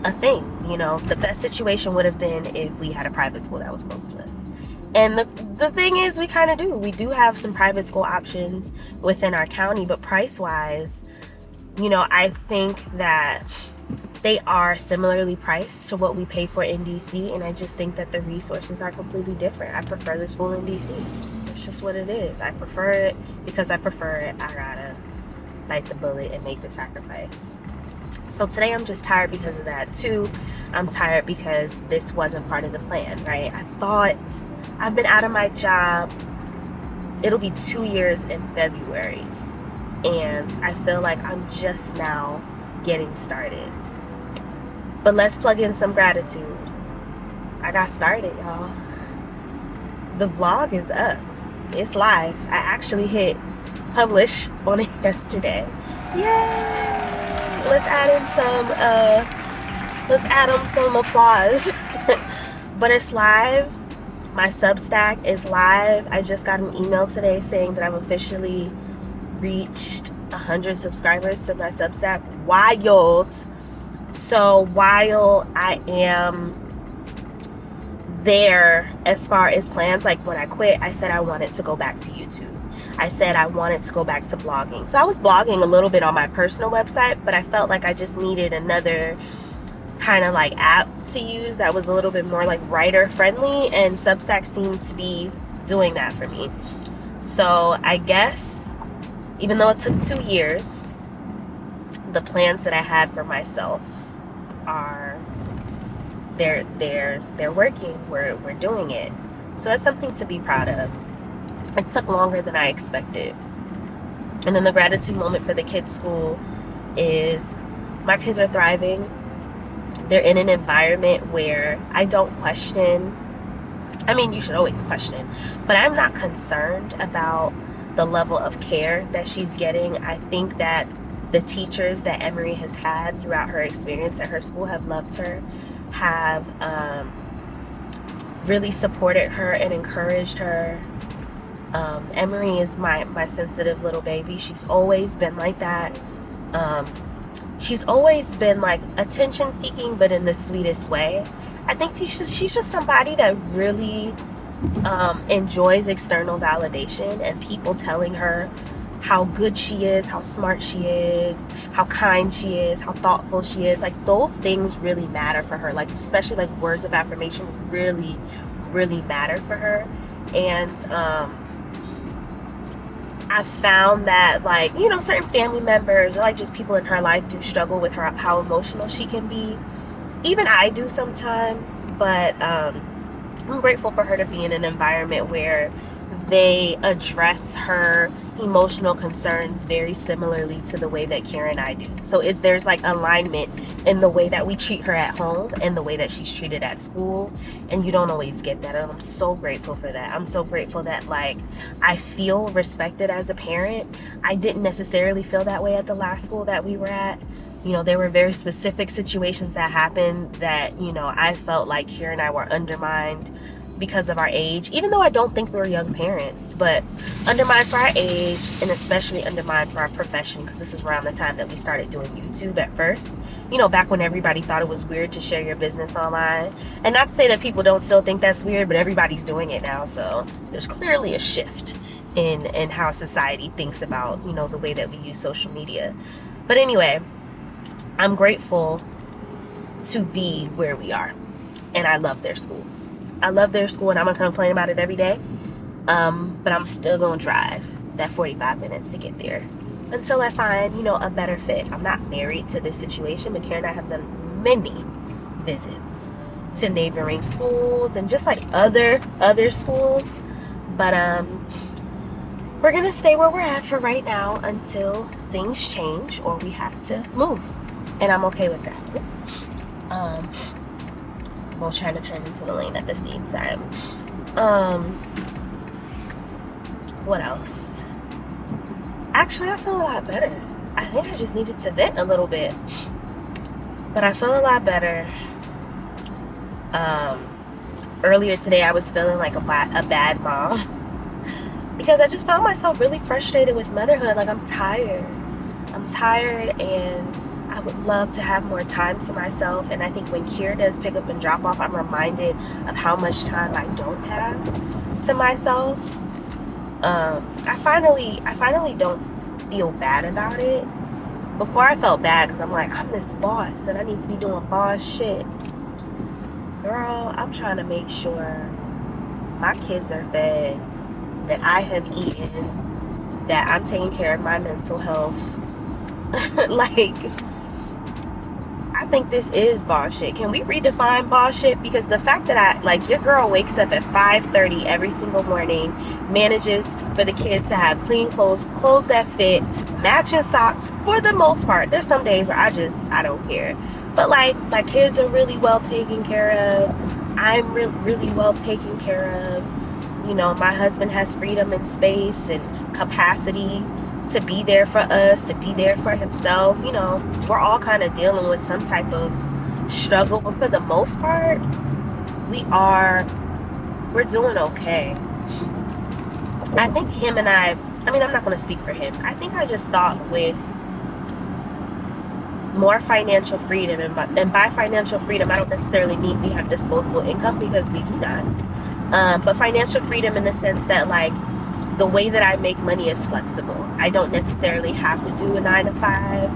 a thing, you know. The best situation would have been if we had a private school that was close to us. And the thing is, we kind of do. We do have some private school options within our county, but price-wise, you know, I think that they are similarly priced to what we pay for in DC, and I just think that the resources are completely different. I prefer the school in DC. It's just what it is. I prefer it because I prefer it. I gotta bite the bullet and make the sacrifice. So today I'm just tired because of that. 2, I'm tired because this wasn't part of the plan, right? I thought, I've been out of my job, it'll be 2 years in February, and I feel like I'm just now getting started. But let's plug in some gratitude. I got started, y'all. The vlog is up. It's live. I actually hit publish on it yesterday. Yay! Let's add in some applause. But it's live. My Substack is live. I just got an email today saying that I've officially reached 100 subscribers to my Substack. Wild. So while I am there as far as plans, like when I quit, I said I wanted to go back to YouTube. I said I wanted to go back to blogging. So I was blogging a little bit on my personal website, but I felt like I just needed another kind of like app to use that was a little bit more like writer friendly, and Substack seems to be doing that for me. So I guess even though it took 2 years, the plans that I had for myself are they're working. We're doing it. So that's something to be proud of. It took longer than I expected. And then the gratitude moment for the kids' school is my kids are thriving. They're in an environment where I don't question. I mean, you should always question, but I'm not concerned about the level of care that she's getting. I think that the teachers that Emery has had throughout her experience at her school have loved her, have really supported her and encouraged her. Emery is my sensitive little baby. She's always been like that. She's always been like attention seeking, but in the sweetest way. I think she's just somebody that really enjoys external validation and people telling her how good she is, how smart she is, how kind she is, how thoughtful she is. Like those things really matter for her. Like especially like words of affirmation really, really matter for her. And I found that, like, you know, certain family members or like just people in her life do struggle with her, how emotional she can be. Even I do sometimes, but I'm grateful for her to be in an environment where they address her emotional concerns very similarly to the way that Kier and I do. So there's like alignment in the way that we treat her at home and the way that she's treated at school, and you don't always get that, and I'm so grateful for that. I'm so grateful that like I feel respected as a parent. I didn't necessarily feel that way at the last school that we were at. You know, there were very specific situations that happened that, you know, I felt like Kier and I were undermined because of our age, even though I don't think we were young parents, but undermined for our age, and especially undermined for our profession, because this is around the time that we started doing YouTube at first. You know, back when everybody thought it was weird to share your business online. And not to say that people don't still think that's weird, but everybody's doing it now. So there's clearly a shift in how society thinks about, you know, the way that we use social media. But anyway, I'm grateful to be where we are, and I love their school. I love their school, and I'm gonna complain about it every day. But I'm still gonna drive that 45 minutes to get there until I find, you know, a better fit. I'm not married to this situation, but Karen and I have done many visits to neighboring schools and just like other schools. But we're gonna stay where we're at for right now until things change or we have to move, and I'm okay with that. Both trying to turn into the lane at the same time. What else? Actually, I feel a lot better. I think I just needed to vent a little bit, but I feel a lot better. Earlier today, I was feeling like a bad mom because I just found myself really frustrated with motherhood. Like I'm tired, and I would love to have more time to myself. And I think when Kier does pick up and drop off, I'm reminded of how much time I don't have to myself. I finally don't feel bad about it. Before I felt bad because I'm like, I'm this boss and I need to be doing boss shit. Girl, I'm trying to make sure my kids are fed, that I have eaten, that I'm taking care of my mental health. Like, I think this is boss shit. Can we redefine boss shit? Because the fact that your girl wakes up at 5:30 every single morning, manages for the kids to have clean clothes that fit, matching socks for the most part. There's some days where I don't care. But like, my kids are really well taken care of. I'm really well taken care of. You know, my husband has freedom and space and capacity to be there for us, to be there for himself. You know, we're all kind of dealing with some type of struggle, but for the most part, we're doing okay. I think him and I mean, I'm not going to speak for him. I think I just thought with more financial freedom, and by financial freedom, I don't necessarily mean we have disposable income, because we do not. But financial freedom in the sense that, like, the way that I make money is flexible. I don't necessarily have to do a 9 to 5.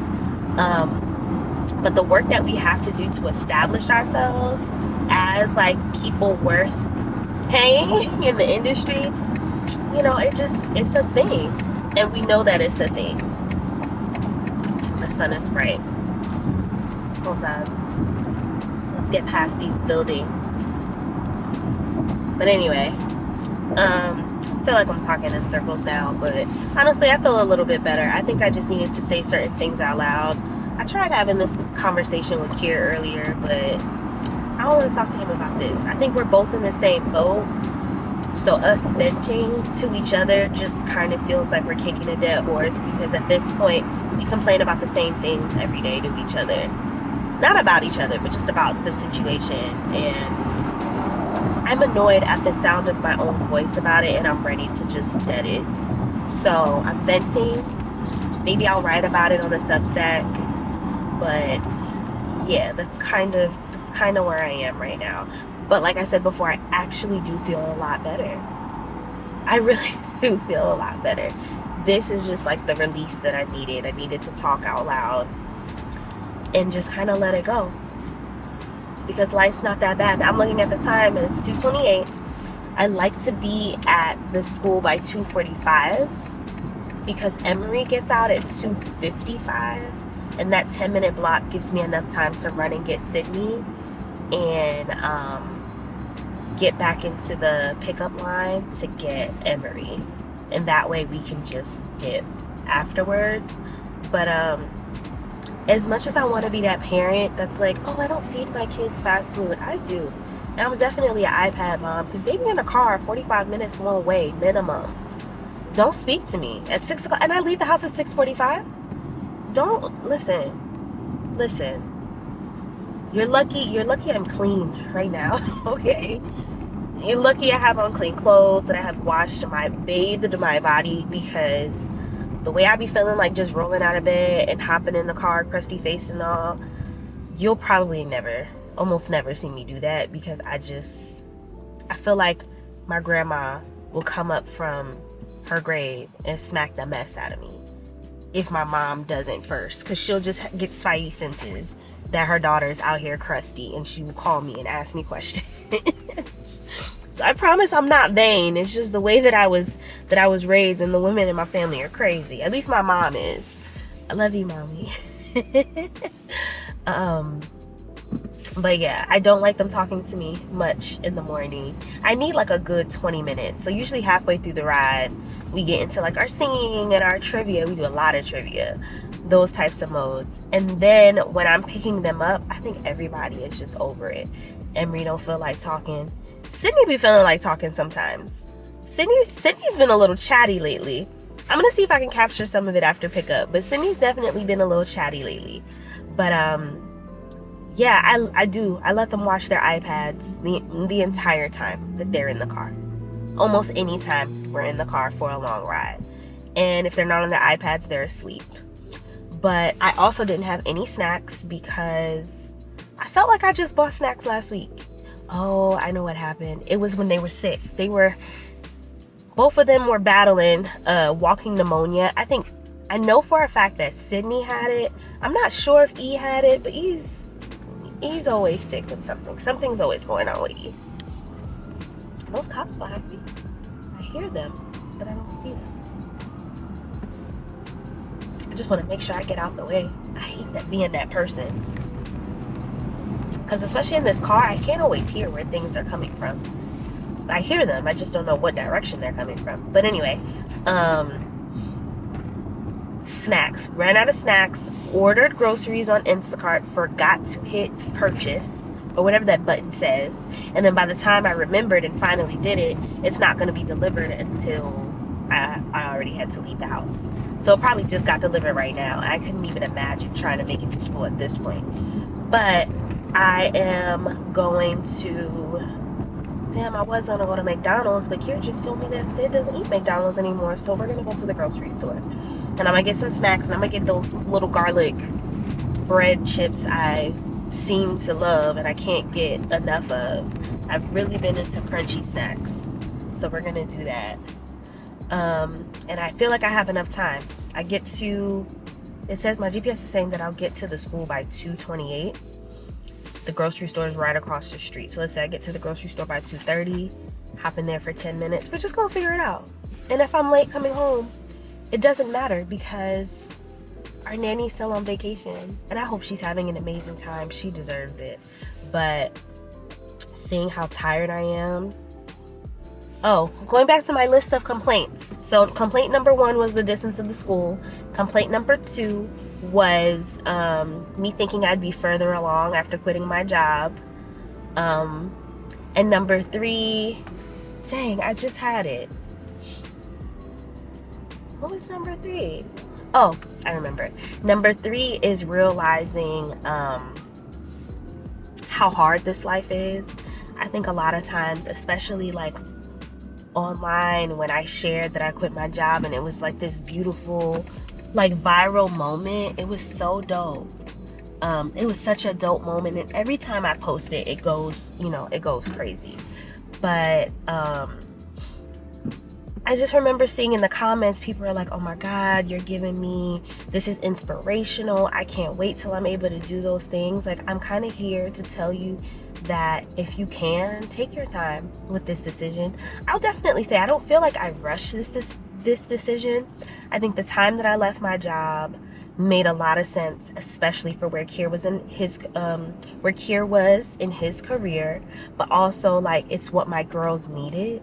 But the work that we have to do to establish ourselves as, like, people worth paying in the industry, you know, it's a thing. And we know that it's a thing. The sun is bright. Hold on. Let's get past these buildings. But anyway, I feel like I'm talking in circles now, but honestly, I feel a little bit better. I think I just needed to say certain things out loud. I tried having this conversation with Kier earlier, but I don't want to talk to him about this. I think we're both in the same boat, so us venting to each other just kind of feels like we're kicking a dead horse, because at this point, we complain about the same things every day to each other. Not about each other, but just about the situation, and I'm annoyed at the sound of my own voice about it, and I'm ready to just dead it. So I'm venting. Maybe I'll write about it on a Substack. But yeah, that's kind of where I am right now. But like I said before, I actually do feel a lot better. I really do feel a lot better. This is just like the release that I needed. I needed to talk out loud and just kind of let it go. Because life's not that bad. I'm looking at the time and it's 2:28. I like to be at the school by 2:45 because Emery gets out at 2:55, and that 10-minute block gives me enough time to run and get Sydney and get back into the pickup line to get Emery, and that way we can just dip afterwards. But as much as I want to be that parent that's like, oh, I don't feed my kids fast food, I do. And I'm definitely an iPad mom, because they be in the car 45 minutes one way minimum. Don't speak to me at 6 o'clock, and I leave the house at 6:45. Don't listen. You're lucky I'm clean right now. Okay, you're lucky I have on clean clothes, that I have bathed my body, because the way I be feeling like just rolling out of bed and hopping in the car, crusty face and all, you'll probably almost never see me do that, because I feel like my grandma will come up from her grave and smack the mess out of me if my mom doesn't first, because she'll just get spidey senses that her daughter's out here crusty, and she will call me and ask me questions. So I promise I'm not vain. It's just the way that I was raised, and the women in my family are crazy. At least my mom is. I love you, mommy. But yeah, I don't like them talking to me much in the morning. I need like a good 20 minutes. So usually halfway through the ride, we get into like our singing and our trivia. We do a lot of trivia, those types of modes. And then when I'm picking them up, I think everybody is just over it. Emery don't feel like talking. Sydney be feeling like talking sometimes. Sydney's been a little chatty lately. I'm gonna see if I can capture some of it after pickup, but Sydney's definitely been a little chatty lately. But yeah, I do. I let them watch their iPads the entire time that they're in the car. Almost any time we're in the car for a long ride. And if they're not on their iPads, they're asleep. But I also didn't have any snacks because I felt like I just bought snacks last week. Oh, I know what happened. It was when they were sick. Both of them were battling walking pneumonia. I know for a fact that Sydney had it. I'm not sure if E had it, but he's always sick with something. Something's always going on with E. Are those cops behind me? I hear them, but I don't see them. I just want to make sure I get out the way. I hate that being that person. Because especially in this car, I can't always hear where things are coming from. I hear them, I just don't know what direction they're coming from. But anyway, snacks. Ran out of snacks, ordered groceries on Instacart, forgot to hit purchase, or whatever that button says. And then by the time I remembered and finally did it, it's not going to be delivered until I already had to leave the house. So it probably just got delivered right now. I couldn't even imagine trying to make it to school at this point. But I am going to... Damn, I was gonna go to McDonald's, but Kier just told me that Sid doesn't eat McDonald's anymore, so we're gonna go to the grocery store. And I'm gonna get some snacks, and I'm gonna get those little garlic bread chips I seem to love and I can't get enough of. I've really been into crunchy snacks, so we're gonna do that. And I feel like I have enough time. I get to, it says my GPS is saying that I'll get to the school by 2:28. The grocery store is right across the street. So let's say I get to the grocery store by 2:30, hop in there for 10 minutes. We're just gonna figure it out. And if I'm late coming home, it doesn't matter because our nanny's still on vacation. And I hope she's having an amazing time. She deserves it. But seeing how tired I am. Oh, going back to my list of complaints. So complaint number 1 was the distance of the school. Complaint number 2 was me thinking I'd be further along after quitting my job. And number 3, dang, I just had it. What was number 3? Oh, I remember it. Number 3 is realizing how hard this life is. I think a lot of times, especially like online, when I shared that I quit my job and it was like this beautiful like viral moment, it was so dope. It was such a dope moment, and every time I post it, it goes, it goes crazy. But I just remember seeing in the comments, people are like, oh my God, you're giving me, this is inspirational. I can't wait till I'm able to do those things. Like, I'm kind of here to tell you that if you can, take your time with this decision. I'll definitely say I don't feel like I rushed this decision. I think the time that I left my job made a lot of sense, especially for where Kier was in his career, but also like it's what my girls needed.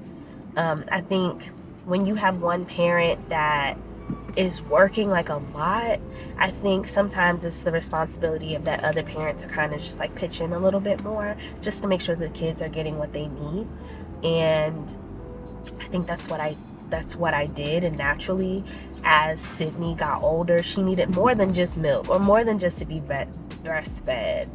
I think when you have one parent that is working like a lot, I think sometimes it's the responsibility of that other parent to kind of just like pitch in a little bit more, just to make sure the kids are getting what they need. And I think that's what I did. And naturally, as Sydney got older, she needed more than just milk, or more than just to be breastfed.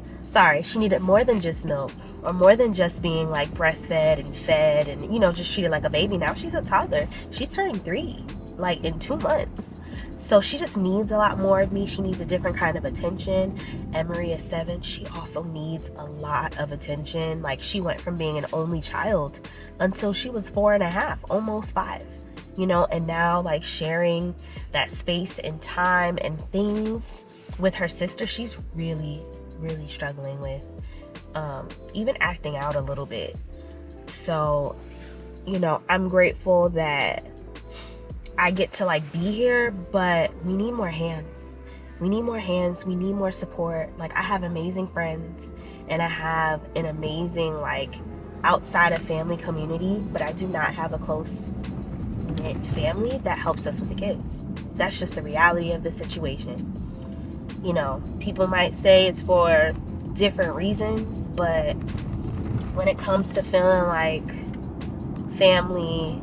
She needed more than just milk, or more than just being like breastfed and fed and, just treated like a baby. Now she's a toddler. She's turning 3, like in 2 months. So she just needs a lot more of me. She needs a different kind of attention. Emery is 7. She also needs a lot of attention. Like, she went from being an only child until she was 4.5, almost 5, and now like sharing that space and time and things with her sister, she's really, really struggling with, even acting out a little bit. So, I'm grateful that I get to like be here, but we need more hands. We need more hands. We need more support. Like, I have amazing friends and I have an amazing like outside of family community, but I do not have a close knit family that helps us with the kids. That's just the reality of the situation. People might say it's for different reasons, but when it comes to feeling like family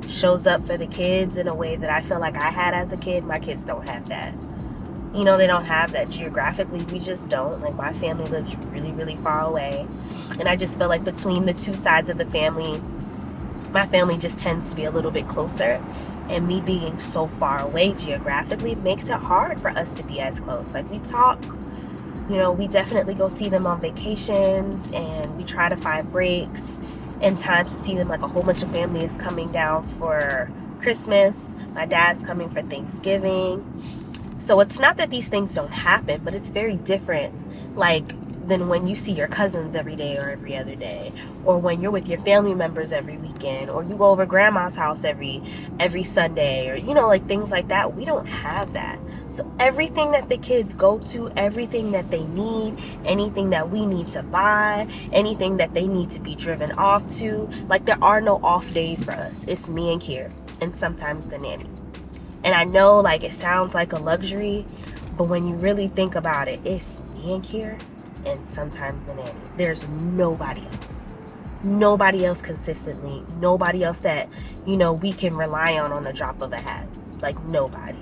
shows up for the kids in a way that I feel like I had as a kid, my kids don't have that. They don't have that geographically. We just don't. Like, my family lives really, really far away. And I just feel like between the two sides of the family, my family just tends to be a little bit closer. And me being so far away geographically makes it hard for us to be as close. Like, we talk, we definitely go see them on vacations, and we try to find breaks and times to see them. Like, a whole bunch of family is coming down for Christmas. My dad's coming for Thanksgiving. So it's not that these things don't happen, but it's very different, like, than when you see your cousins every day or every other day, or when you're with your family members every weekend, or you go over grandma's house every Sunday, or like things like that. We don't have that. So everything that the kids go to, everything that they need, anything that we need to buy, anything that they need to be driven off to, like there are no off days for us. It's me and Kier, and sometimes the nanny. And I know like it sounds like a luxury, but when you really think about it, it's me and Kier and sometimes the nanny. There's nobody else. Nobody else consistently. Nobody else that, you know, we can rely on the drop of a hat. Like nobody.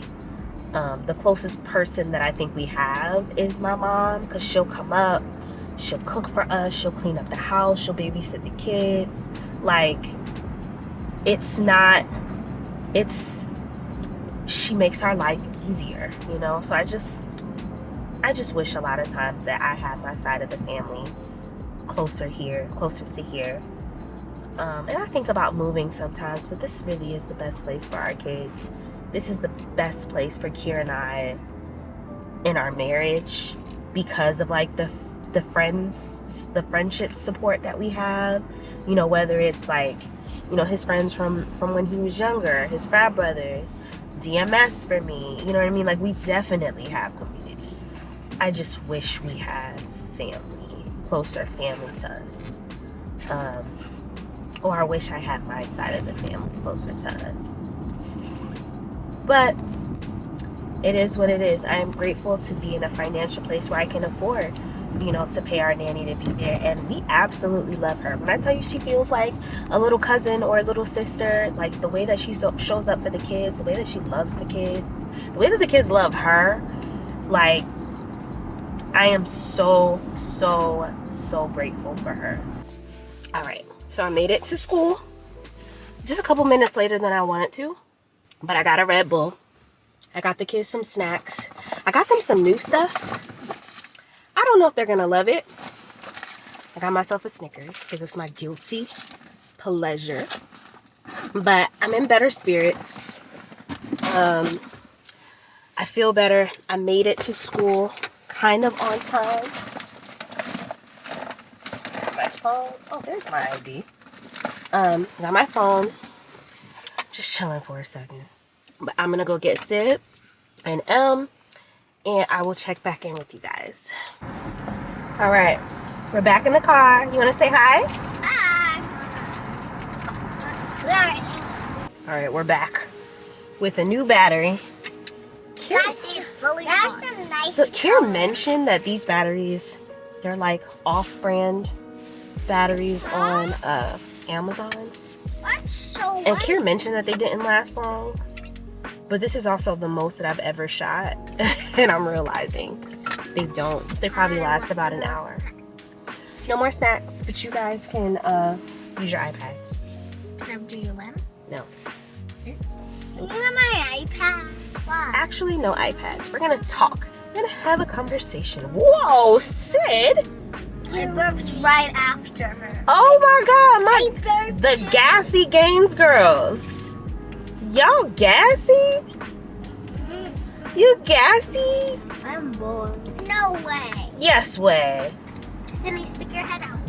The closest person that I think we have is my mom, because she'll come up, she'll cook for us, she'll clean up the house, she'll babysit the kids. Like, she makes our life easier, you know? So I just wish a lot of times that I had my side of the family closer to here. And I think about moving sometimes, but this really is the best place for our kids. This is the best place for Kier and I in our marriage because of like the friendship support that we have. You know, whether it's like, you know, his friends from when he was younger, his frat brothers, DMS for me, you know what I mean? Like, we definitely have community. I just wish we had family, closer family to us. Or I wish I had my side of the family closer to us. But it is what it is. I am grateful to be in a financial place where I can afford, you know, to pay our nanny to be there. And we absolutely love her. When I tell you she feels like a little cousin or a little sister, like the way that she shows up for the kids, the way that she loves the kids, the way that the kids love her, like, I am so grateful for her. All right, so I made it to school just a couple minutes later than I wanted to, but I got a Red Bull. I got the kids some snacks. I got them some new stuff. I don't know if they're gonna love it. I got myself a Snickers because it's my guilty pleasure, but I'm in better spirits. I feel better. I made it to school kind of on time. My phone. Oh, there's my ID. Got my phone. Just chilling for a second. But I'm gonna go get Sid and and I will check back in with you guys. All right, we're back in the car. You wanna say hi? Hi. All right, we're back with a new battery. That's a nice So Kier mentioned that these batteries, they're like off-brand batteries on Amazon. That's so And Kier mentioned that they didn't last long. But this is also the most that I've ever shot. And I'm realizing they don't. They probably last about an hour. No more snacks, but you guys can use your iPads. Can I do your one? No. It's my iPad. Why? Actually, no iPads. We're gonna talk. We're gonna have a conversation. Whoa, Sid! I burped right after her. Oh my God, I burped the too. Gassy Gaines girls. Y'all gassy? You gassy? I'm bored. No way. Yes way. Sydney, stick your head out.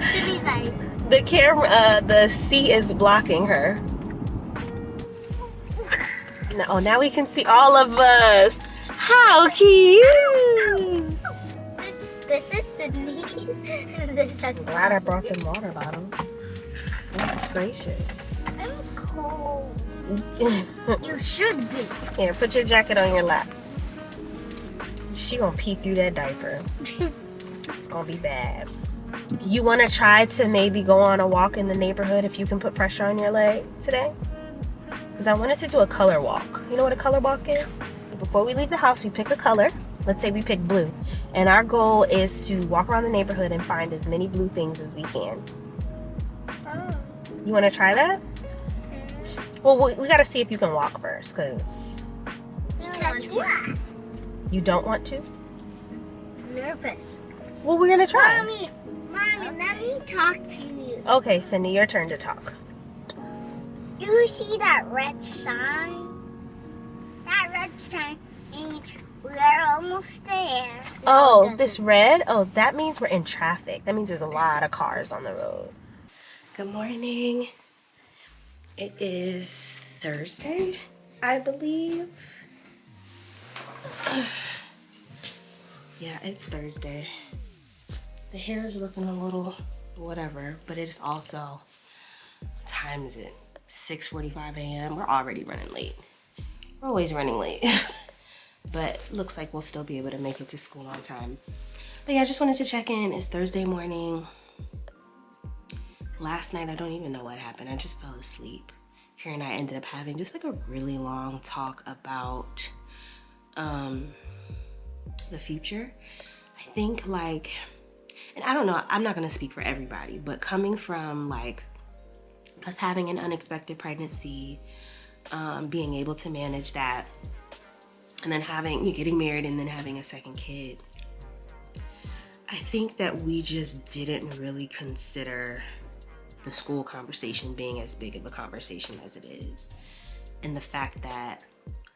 Sydney's eye. The camera, the seat is blocking her. Now we can see all of us. How cute! This is Sydney's. This is Glad I brought them water bottles. Goodness gracious. I'm cold. You should be. Here, put your jacket on your lap. She gonna pee through that diaper. It's gonna be bad. You wanna try to maybe go on a walk in the neighborhood if you can put pressure on your leg today? Because I wanted to do a color walk. You know what a color walk is? Before we leave the house, we pick a color. Let's say we pick blue. And our goal is to walk around the neighborhood and find as many blue things as we can. Oh. You want to try that? Well, we got to see if you can walk first, because Touch what? you don't want to? I'm nervous. Well, we're going to try. Mommy, let me talk to you. Okay, Cindy, your turn to talk. You see that red sign? That red sign means we're almost there. Oh, No, it this red? Oh, that means we're in traffic. That means there's a lot of cars on the road. Good morning. It is Thursday, I believe. Yeah, it's Thursday. The hair is looking a little whatever, but it is also, what time is it? 6:45 a.m. We're already running late. We're always running late. But looks like we'll still be able to make it to school on time. But yeah, I just wanted to check in. It's Thursday morning. Last night, I don't even know what happened. I just fell asleep. Kier and I ended up having just like a really long talk about the future. I think like, and I don't know, I'm not gonna speak for everybody, but coming from like us having an unexpected pregnancy, being able to manage that, and then getting married and then having a second kid, I think that we just didn't really consider the school conversation being as big of a conversation as it is. And the fact that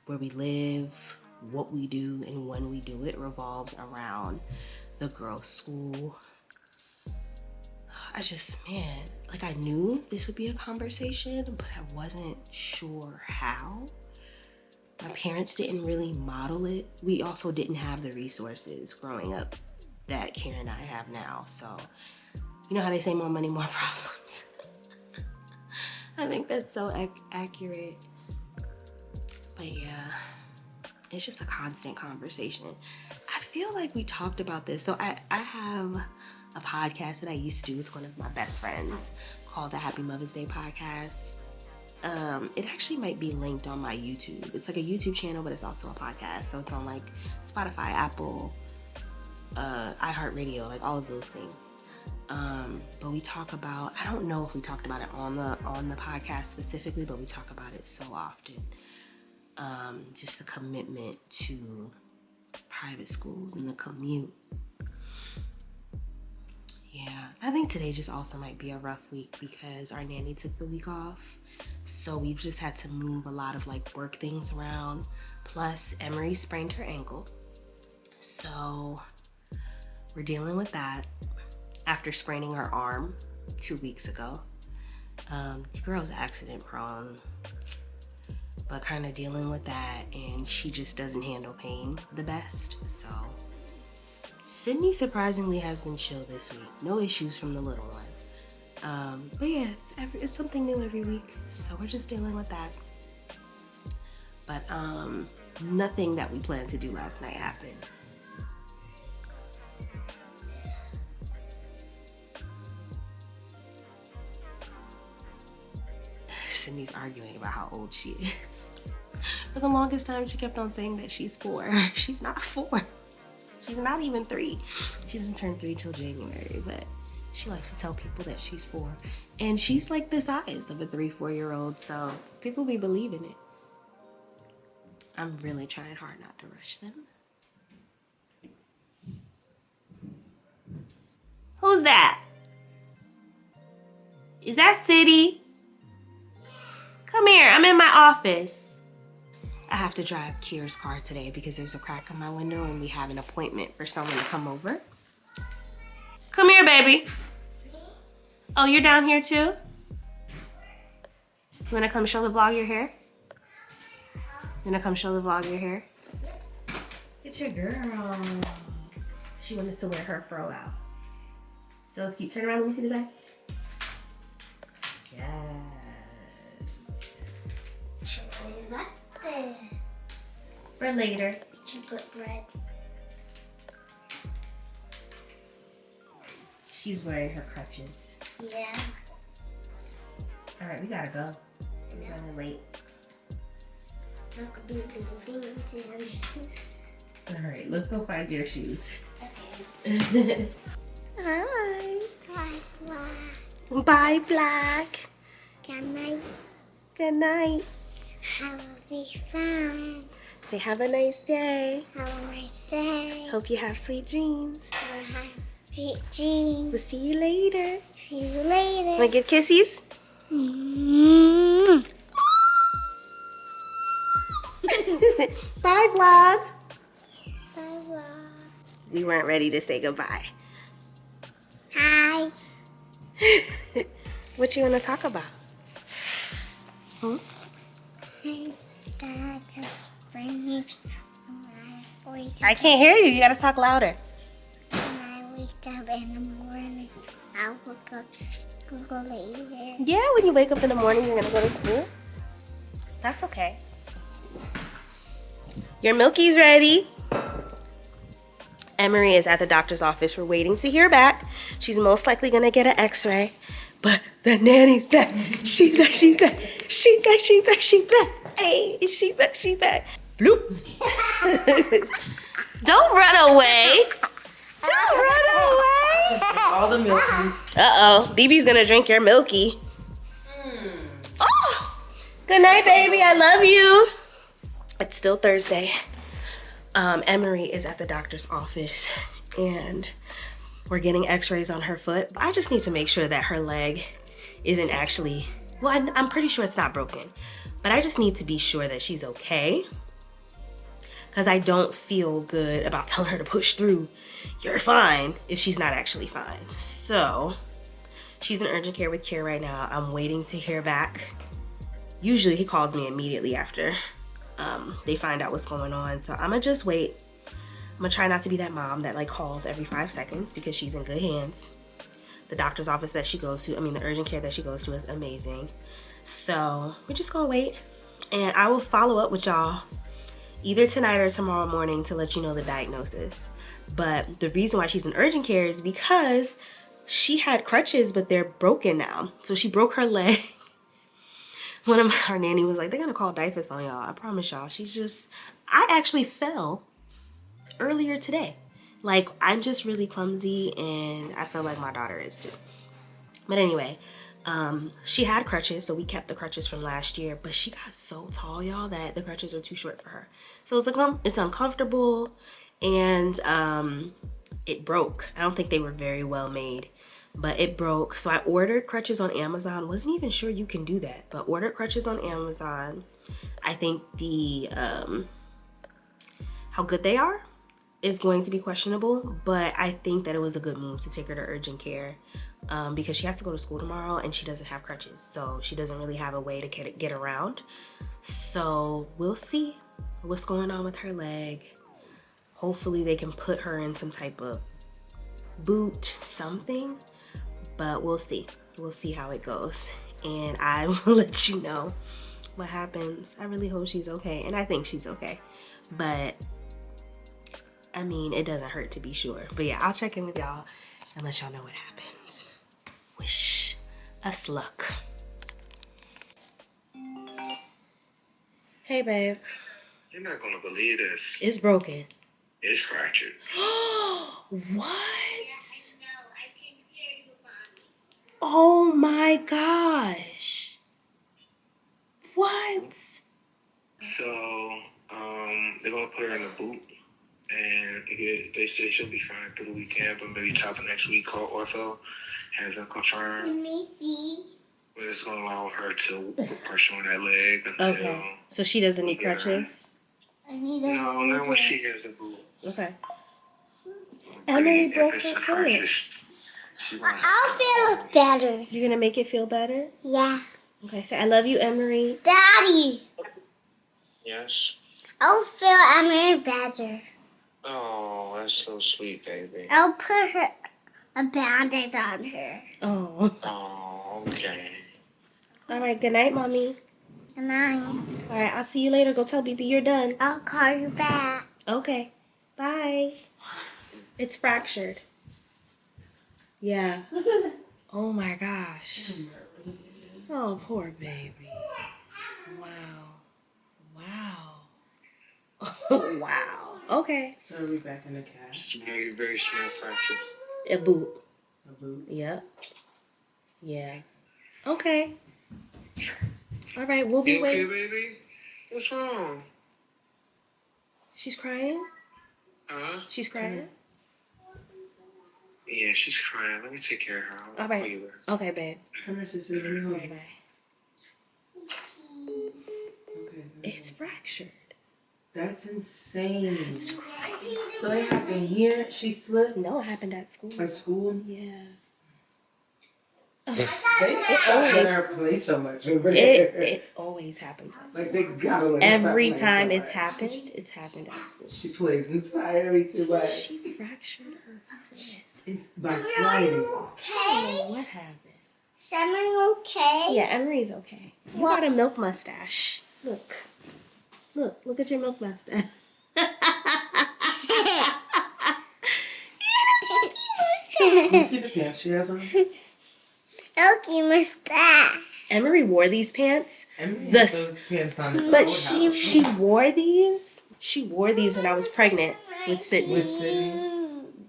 where we live, what we do, and when we do it revolves around the girls' school. I knew this would be a conversation, but I wasn't sure how. My parents didn't really model it. We also didn't have the resources growing up that Kier and I have now. So, you know how they say more money, more problems. I think that's so accurate. But yeah, it's just a constant conversation. I feel like we talked about this. So I have a podcast that I used to do with one of my best friends called the Happy Mother's Day podcast. It actually might be linked on my YouTube. It's like a YouTube channel, but it's also a podcast. So it's on like Spotify, Apple, iHeartRadio, like all of those things. But we talk about, I don't know if we talked about it on the podcast specifically, but we talk about it so often. Just the commitment to private schools and the commute. Yeah, I think today just also might be a rough week because our nanny took the week off. So we've just had to move a lot of like work things around. Plus Emery sprained her ankle. So we're dealing with that after spraining her arm 2 weeks ago. The girl's accident prone, but kind of dealing with that, and she just doesn't handle pain the best. So Sydney surprisingly has been chill this week. No issues from the little one. But yeah, it's something new every week. So we're just dealing with that. But nothing that we planned to do last night happened. Sydney's arguing about how old she is. For the longest time, she kept on saying that she's 4. She's not 4. She's not even 3. She doesn't turn 3 till January, but she likes to tell people that she's 4. And she's like the size of a 3-4-year-old, so people be believing it. I'm really trying hard not to rush them. Who's that? Is that City? Come here, I'm in my office. I have to drive Kier's car today because there's a crack in my window and we have an appointment for someone to come over. Come here, baby. Oh, you're down here too? You wanna come show the vlog your hair? You wanna come show the vlog your hair? It's your girl. She wanted to wear her fro out. So cute. Turn around, let me see the back. Yes. For later. Chocolate bread. She's wearing her crutches. Yeah. All right, we gotta go. We're running late. All right, let's go find your shoes. Okay. Hi. Bye, Black. Bye, Black. Good night. Good night. Have a fun. Say have a nice day. Have a nice day. Hope you have sweet dreams. Have a sweet dreams. We'll see you later. See you later. Wanna give kisses? Mm-hmm. Bye, vlog. Bye, Black. We weren't ready to say goodbye. Hi. What you wanna talk about? Hmm? Dad got sprains. I can't hear you. You gotta talk louder. When I wake up in the morning, I'll look up to school later. Yeah, when you wake up in the morning, you're gonna go to school. That's okay. Your milky's ready. Emery is at the doctor's office. We're waiting to hear back. She's most likely gonna get an x-ray. But the nanny's back. She's back, she's back. She's back, she's back, she's back. Hey, she's back, she's back. Bloop. Don't run away. Don't run away. All the milk. Uh-oh. BB's gonna drink your milky. Oh! Good night, baby. I love you. It's still Thursday. Emery is at the doctor's office and we're getting x-rays on her foot. I just need to make sure that her leg isn't actually, well, I'm pretty sure it's not broken, but I just need to be sure that she's okay because I don't feel good about telling her to push through. You're fine if she's not actually fine. So she's in urgent care with Kier right now. I'm waiting to hear back. Usually he calls me immediately after they find out what's going on. So I'm gonna just wait. I'm gonna try not to be that mom that like calls every 5 seconds because she's in good hands. The doctor's office that she goes to, the urgent care that she goes to is amazing. So we're just gonna wait and I will follow up with y'all either tonight or tomorrow morning to let you know the diagnosis. But the reason why she's in urgent care is because she had crutches, but they're broken now. So she broke her leg. One of our nanny was like, they're gonna call DIFUS on y'all. I promise y'all. I actually fell earlier today. Like, I'm just really clumsy and I feel like my daughter is too. But anyway, she had crutches, so we kept the crutches from last year, but she got so tall, y'all, that the crutches are too short for her. So it's uncomfortable and it broke. I don't think they were very well made. But it broke. So I ordered crutches on Amazon. Wasn't even sure you can do that, but ordered crutches on Amazon. I think the how good they are is going to be questionable, but I think that it was a good move to take her to urgent care because she has to go to school tomorrow and she doesn't have crutches. So she doesn't really have a way to get around. So we'll see what's going on with her leg. Hopefully they can put her in some type of boot, something. But we'll see. We'll see how it goes. And I will let you know what happens. I really hope she's okay. And I think she's okay. But, it doesn't hurt to be sure. But yeah, I'll check in with y'all and let y'all know what happens. Wish us luck. Hey, babe. You're not gonna believe this. It's broken. It's fractured. What? Oh my gosh. What? So, they're gonna put her in a boot, and they said she'll be fine through the weekend, but maybe top of next week, call ortho, hasn't confirmed. Let me see. But it's gonna allow her to put pressure on that leg until. Okay. So she doesn't need crutches? I need a No, not when she has a boot. Okay. Emery broke her foot. I'll feel better. You're gonna make it feel better? Yeah. Okay, so I love you, Emery. Daddy, Yes. I'll feel Emery better. Oh, that's so sweet, baby. I'll put a Band-Aid on her. Oh. Oh, okay. All right, good night, Mommy. And All right, I'll see you later. Go tell BB you're done. I'll call you back. Okay. Bye. It's fractured. Yeah. Oh my gosh. Oh, poor baby. Wow. Wow. Wow. Okay. So are we back in the cast? It's very, very small fracture. A boot. A boot? Yep. Yeah. Okay. All right, we'll be You okay, waiting. baby? What's wrong? She's crying? Huh? She's crying? Yeah, she's crying. Let me take care of her. I'll All call right. you back. Okay, babe. Come here, sister. Let me hold you. Bye. Okay. It's fractured. That's insane. It's crazy. So it happened here. She slipped No, it happened at school. at school. Yeah. They It stop letting always, her play so much over there. it always happens at Like school. they gotta let her stop Every playing time so it's much. happened, it's happened at school. She plays entirely too much. She fractured her foot. It's by sliding. I don't know what happened. Simmer okay? Yeah, Emery's okay. You got a milk mustache. Look. Look at your milk mustache. You see the pants she has on? Milky mustache. Emery wore these pants. Emery The- has those pants on. At the But old she house. wore these. She wore these when I was pregnant with Sydney. With Sydney.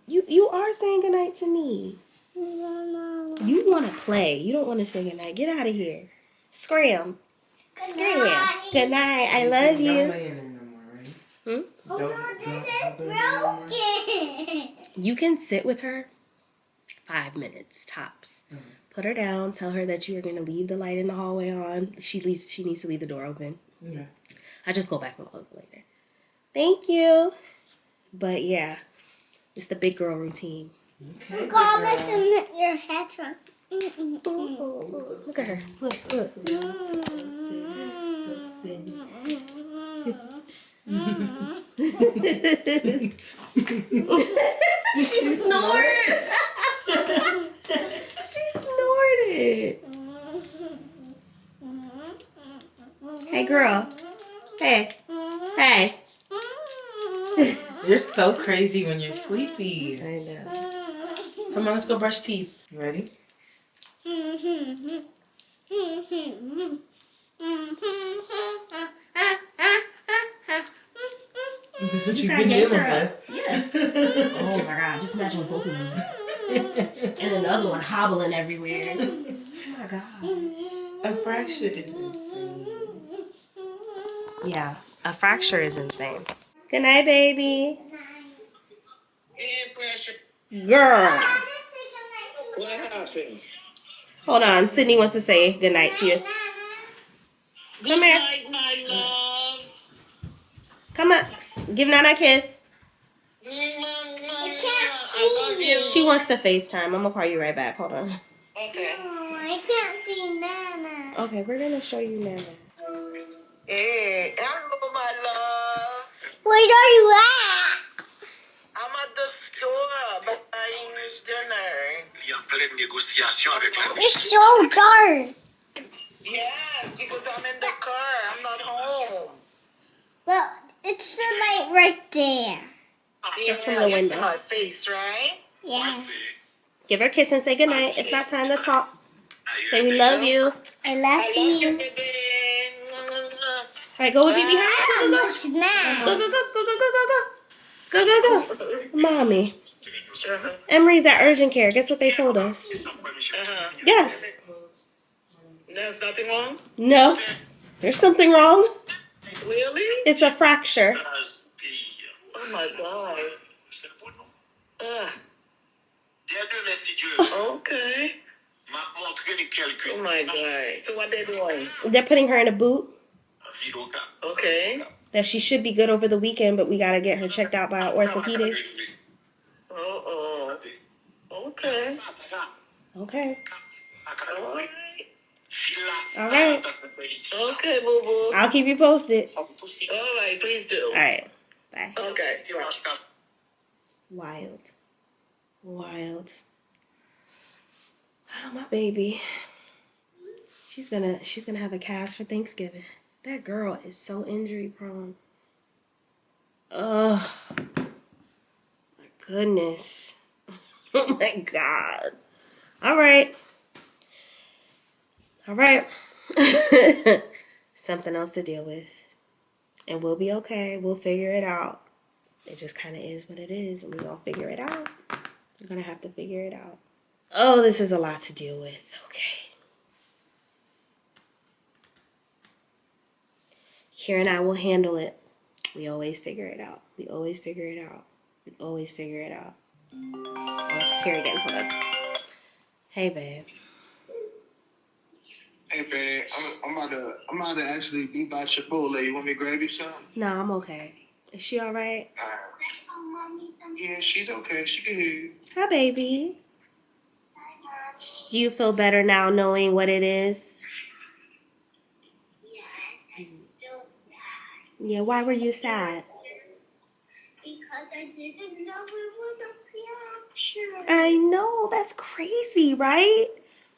You are saying goodnight to me. You want to play. You don't want to say goodnight. Get out of here. Scram. Scram. Good night. I love Don't you. lay in there no more, right? Hmm? Oh Don't- no, this don't- is don't lay in there no more. broken. You can sit with her 5 minutes tops. Put her down. Tell her that you are going to leave the light in the hallway on. She needs to leave the door open. Okay. I just go back and close it later. Thank you. But yeah, it's the big girl routine. Okay. big God, girl. listen, your hat's on. Look at her. Look. Let's see. She snored. She snorted. Hey, girl. Hey. Hey. You're so crazy when you're sleepy. I know. Come on, let's go brush teeth. You ready? Is this what you've been dealing with? Yeah. Oh my God. Just imagine with both of them. And another one hobbling everywhere. Oh my God. A fracture is insane. Yeah. A fracture is insane. Good night, baby. Girl. What happened? Hold on. Sydney wants to say good night to you. Come here. My love. Come on. Give Nana a kiss. I can't see you. She wants to FaceTime. I'm going to call you right back. Hold on. Okay. Oh, I can't see Nana. Okay, we're going to show you Nana. Hey, hello, my love. Where are you at? I'm at the store buying this dinner. It's so dark. Yes, because I'm in the car. I'm not home. Well, it's the light right there. That's from the You see window. my face, right? Yeah. Give her a kiss and say good night. It's not time to talk. Say we love you. All I love you. baby. right, go with baby. Go, go, go. Snack. Go, go, go, go, go, go, go, go. Go, go, go. Mommy. Emery's at urgent care. Guess what they told us? Yes. There's nothing wrong? No. There's something wrong. Really? It's a fracture. Oh my God. Okay. Oh my God. So what they doing? They're putting her in a boot Okay. that she should be good over the weekend, but we got to get her checked out by an orthopedist. Oh. Okay. Okay. All right. All right. Okay, boo boo. I'll keep you posted. All right, please do. All right. Bye. Okay. Wild. Wild. Oh, my baby. She's gonna have a cast for Thanksgiving. That girl is so injury prone. Oh my goodness. Oh my God. All right. Something else to deal with. And we'll be okay. We'll figure it out. It just kind of is what it is. And we're going to figure it out. We're going to have to figure it out. Oh, this is a lot to deal with. Okay. Kier and I will handle it. We always figure it out. We always figure it out. We always figure it out. Oh, it's Kier again. Hold on. Hey, babe. Hey, babe, I'm about to actually be by Chipotle. You want me to grab you some? No, I'm okay. Is she all right? Yeah, she's okay. She can hear you. Hi, baby. Do you feel better now knowing what it is? Yes, I'm still sad. Yeah, why were you sad? Because I didn't know it was a fracture. I know, that's crazy, right?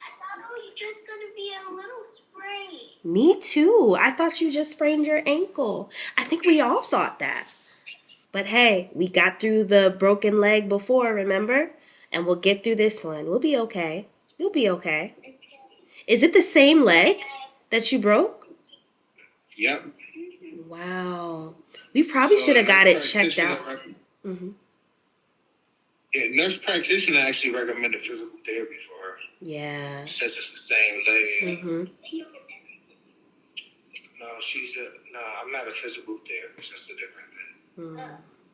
I thought it was just going to be a little sprain. Me too. I thought you just sprained your ankle. I think we all thought that. But hey, we got through the broken leg before, remember? And we'll get through this one. We'll be okay. You'll be okay. Is it the same leg that you broke? Yep. Wow. We probably should have got it checked out. Yeah, nurse practitioner actually recommended physical therapy for her. Yeah. Since it's the same leg. No, no, I'm not a physical therapist. That's a different thing.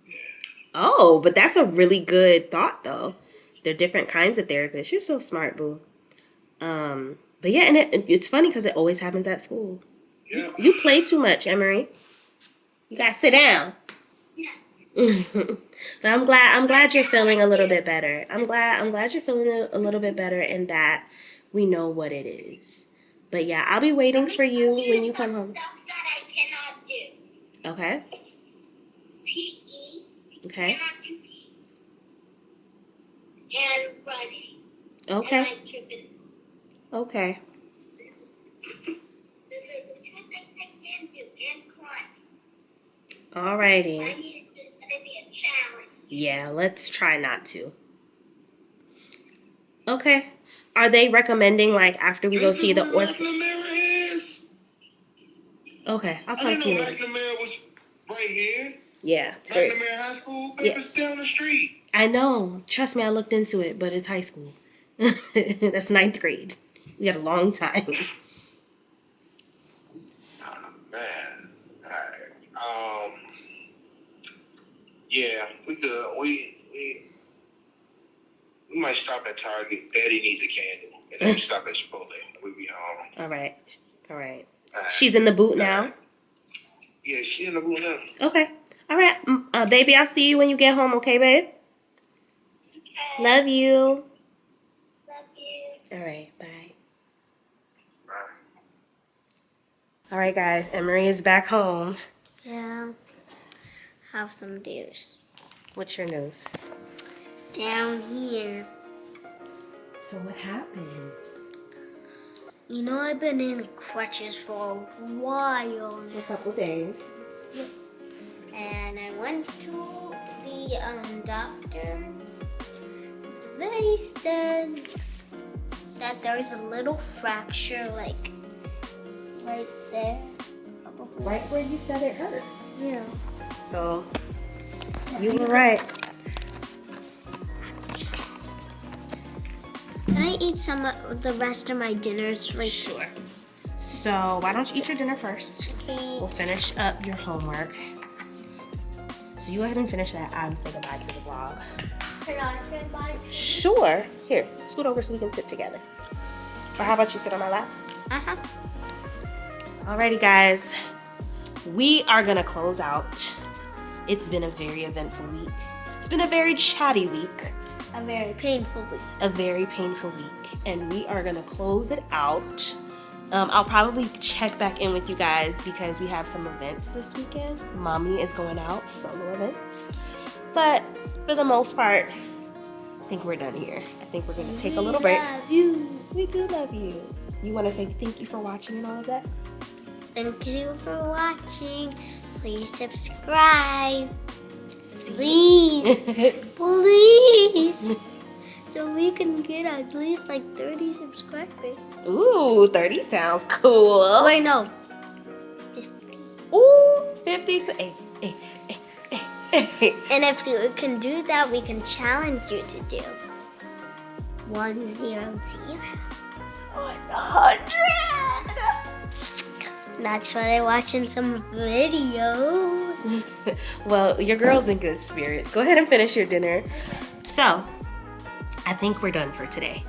Yeah. Oh, but that's a really good thought, though. There are different kinds of therapists. You're so smart, boo. But yeah, and it's funny because it always happens at school. Yeah. You play too much, Emery. You gotta sit down. But I'm glad you're feeling a little bit better. I'm glad you're feeling a little bit better and that we know what it is. But yeah, I'll be waiting for you when you come home. Stuff that I cannot do. Okay. PE. Okay. Cannot do PE. And running. Okay. And like tripping. Okay. Those are the 2 things I can't do. And climb. Alrighty. I need it's gonna be a challenge. Yeah, let's try not to. Okay. Are they recommending like after we go see the ortho? ortho? Is. Okay, I'll I talk to didn't you know later. McNamara was right here. Yeah, it's great. McNamara High School, baby, Yes. it's down the street. I know. Trust me, I looked into it, but it's high school. That's 9th grade. We got a long time. Oh, man. All right. Yeah, we could. We might stop at Target. Daddy needs a candle, and then we stop at Chipotle. We'll be home. All right. All right. All right. She's in the boot now? Yeah, she's in the boot now. Okay. All right. Baby, I'll see you when you get home, okay, babe? Okay. Love you. Love you. All right. Bye. Bye. All right, guys. Emery is back home. Yeah. Have some news. What's your news? Down here. So what happened? You know, I've been in crutches for a while A now. couple days. And I went to the doctor. They said that there's a little fracture, like, right there. Right where you said it hurt. Yeah. So, you were right. Can I eat some of the rest of my dinners right Sure. So, why don't you eat your dinner first? Okay. We'll finish up your homework. So, you go ahead and finish that. I will say goodbye to the vlog. Can I say bye? Sure. Here, scoot over so we can sit together. Or how about you sit on my lap? Uh-huh. Alrighty, guys. We are going to close out. It's been a very eventful week. It's been a very chatty week. A very painful week. A very painful week. And we are going to close it out. I'll probably check back in with you guys because we have some events this weekend. Mommy is going out, solo events. But for the most part, I think we're done here. I think we're going to take a little break. Love you. We do love you. You want to say thank you for watching and all of that? Thank you for watching. Please subscribe. Please. Please. So we can get at least like 30 subscribers. Ooh, 30 sounds cool. Wait, no. 50. Ooh, 50. And if you can do that, we can challenge you to do 100. 100. That's why they're watching some video. Well, your girl's in good spirits. Go ahead and finish your dinner. So, I think we're done for today.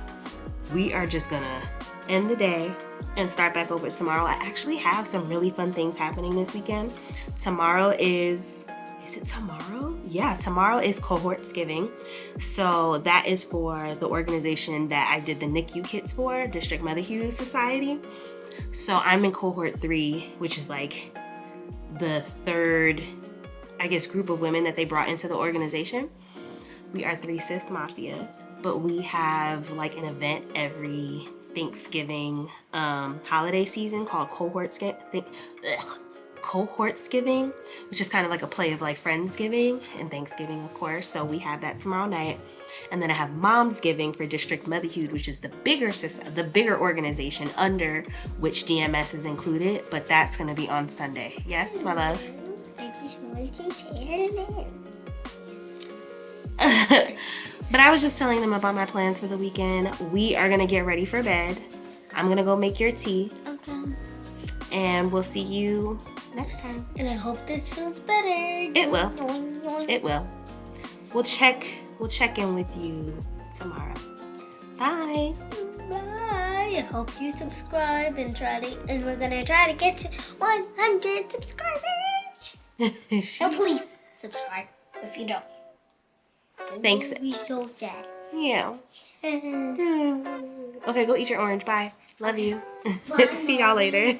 We are just gonna end the day and start back over tomorrow. I actually have some really fun things happening this weekend. Tomorrow is is it tomorrow? Yeah, tomorrow is Cohortsgiving. So that is for the organization that I did the NICU kits for, District Motherhood Society. So I'm in cohort 3, which is like the third, I guess, group of women that they brought into the organization. We are 3 Sis Mafia, but we have like an event every Thanksgiving holiday season called Cohortsgiving, which is kind of like a play of like Friendsgiving and Thanksgiving, of course. So we have that tomorrow night. And then I have Momsgiving for District Motherhood, which is the bigger organization under which DMS is included, but that's going to be on Sunday. Yes, my love? I just wanted to say hello. But I was just telling them about my plans for the weekend. We are going to get ready for bed. I'm going to go make your tea. Okay. And we'll see you next time. And I hope this feels better. It will. It will. We'll check in with you tomorrow. Bye. Bye. I hope you subscribe and we're gonna try to get to 100 subscribers. So please subscribe if you don't. Thanks. I'll be so sad. Yeah. Okay, go eat your orange. Bye. Love you. Bye, See y'all later.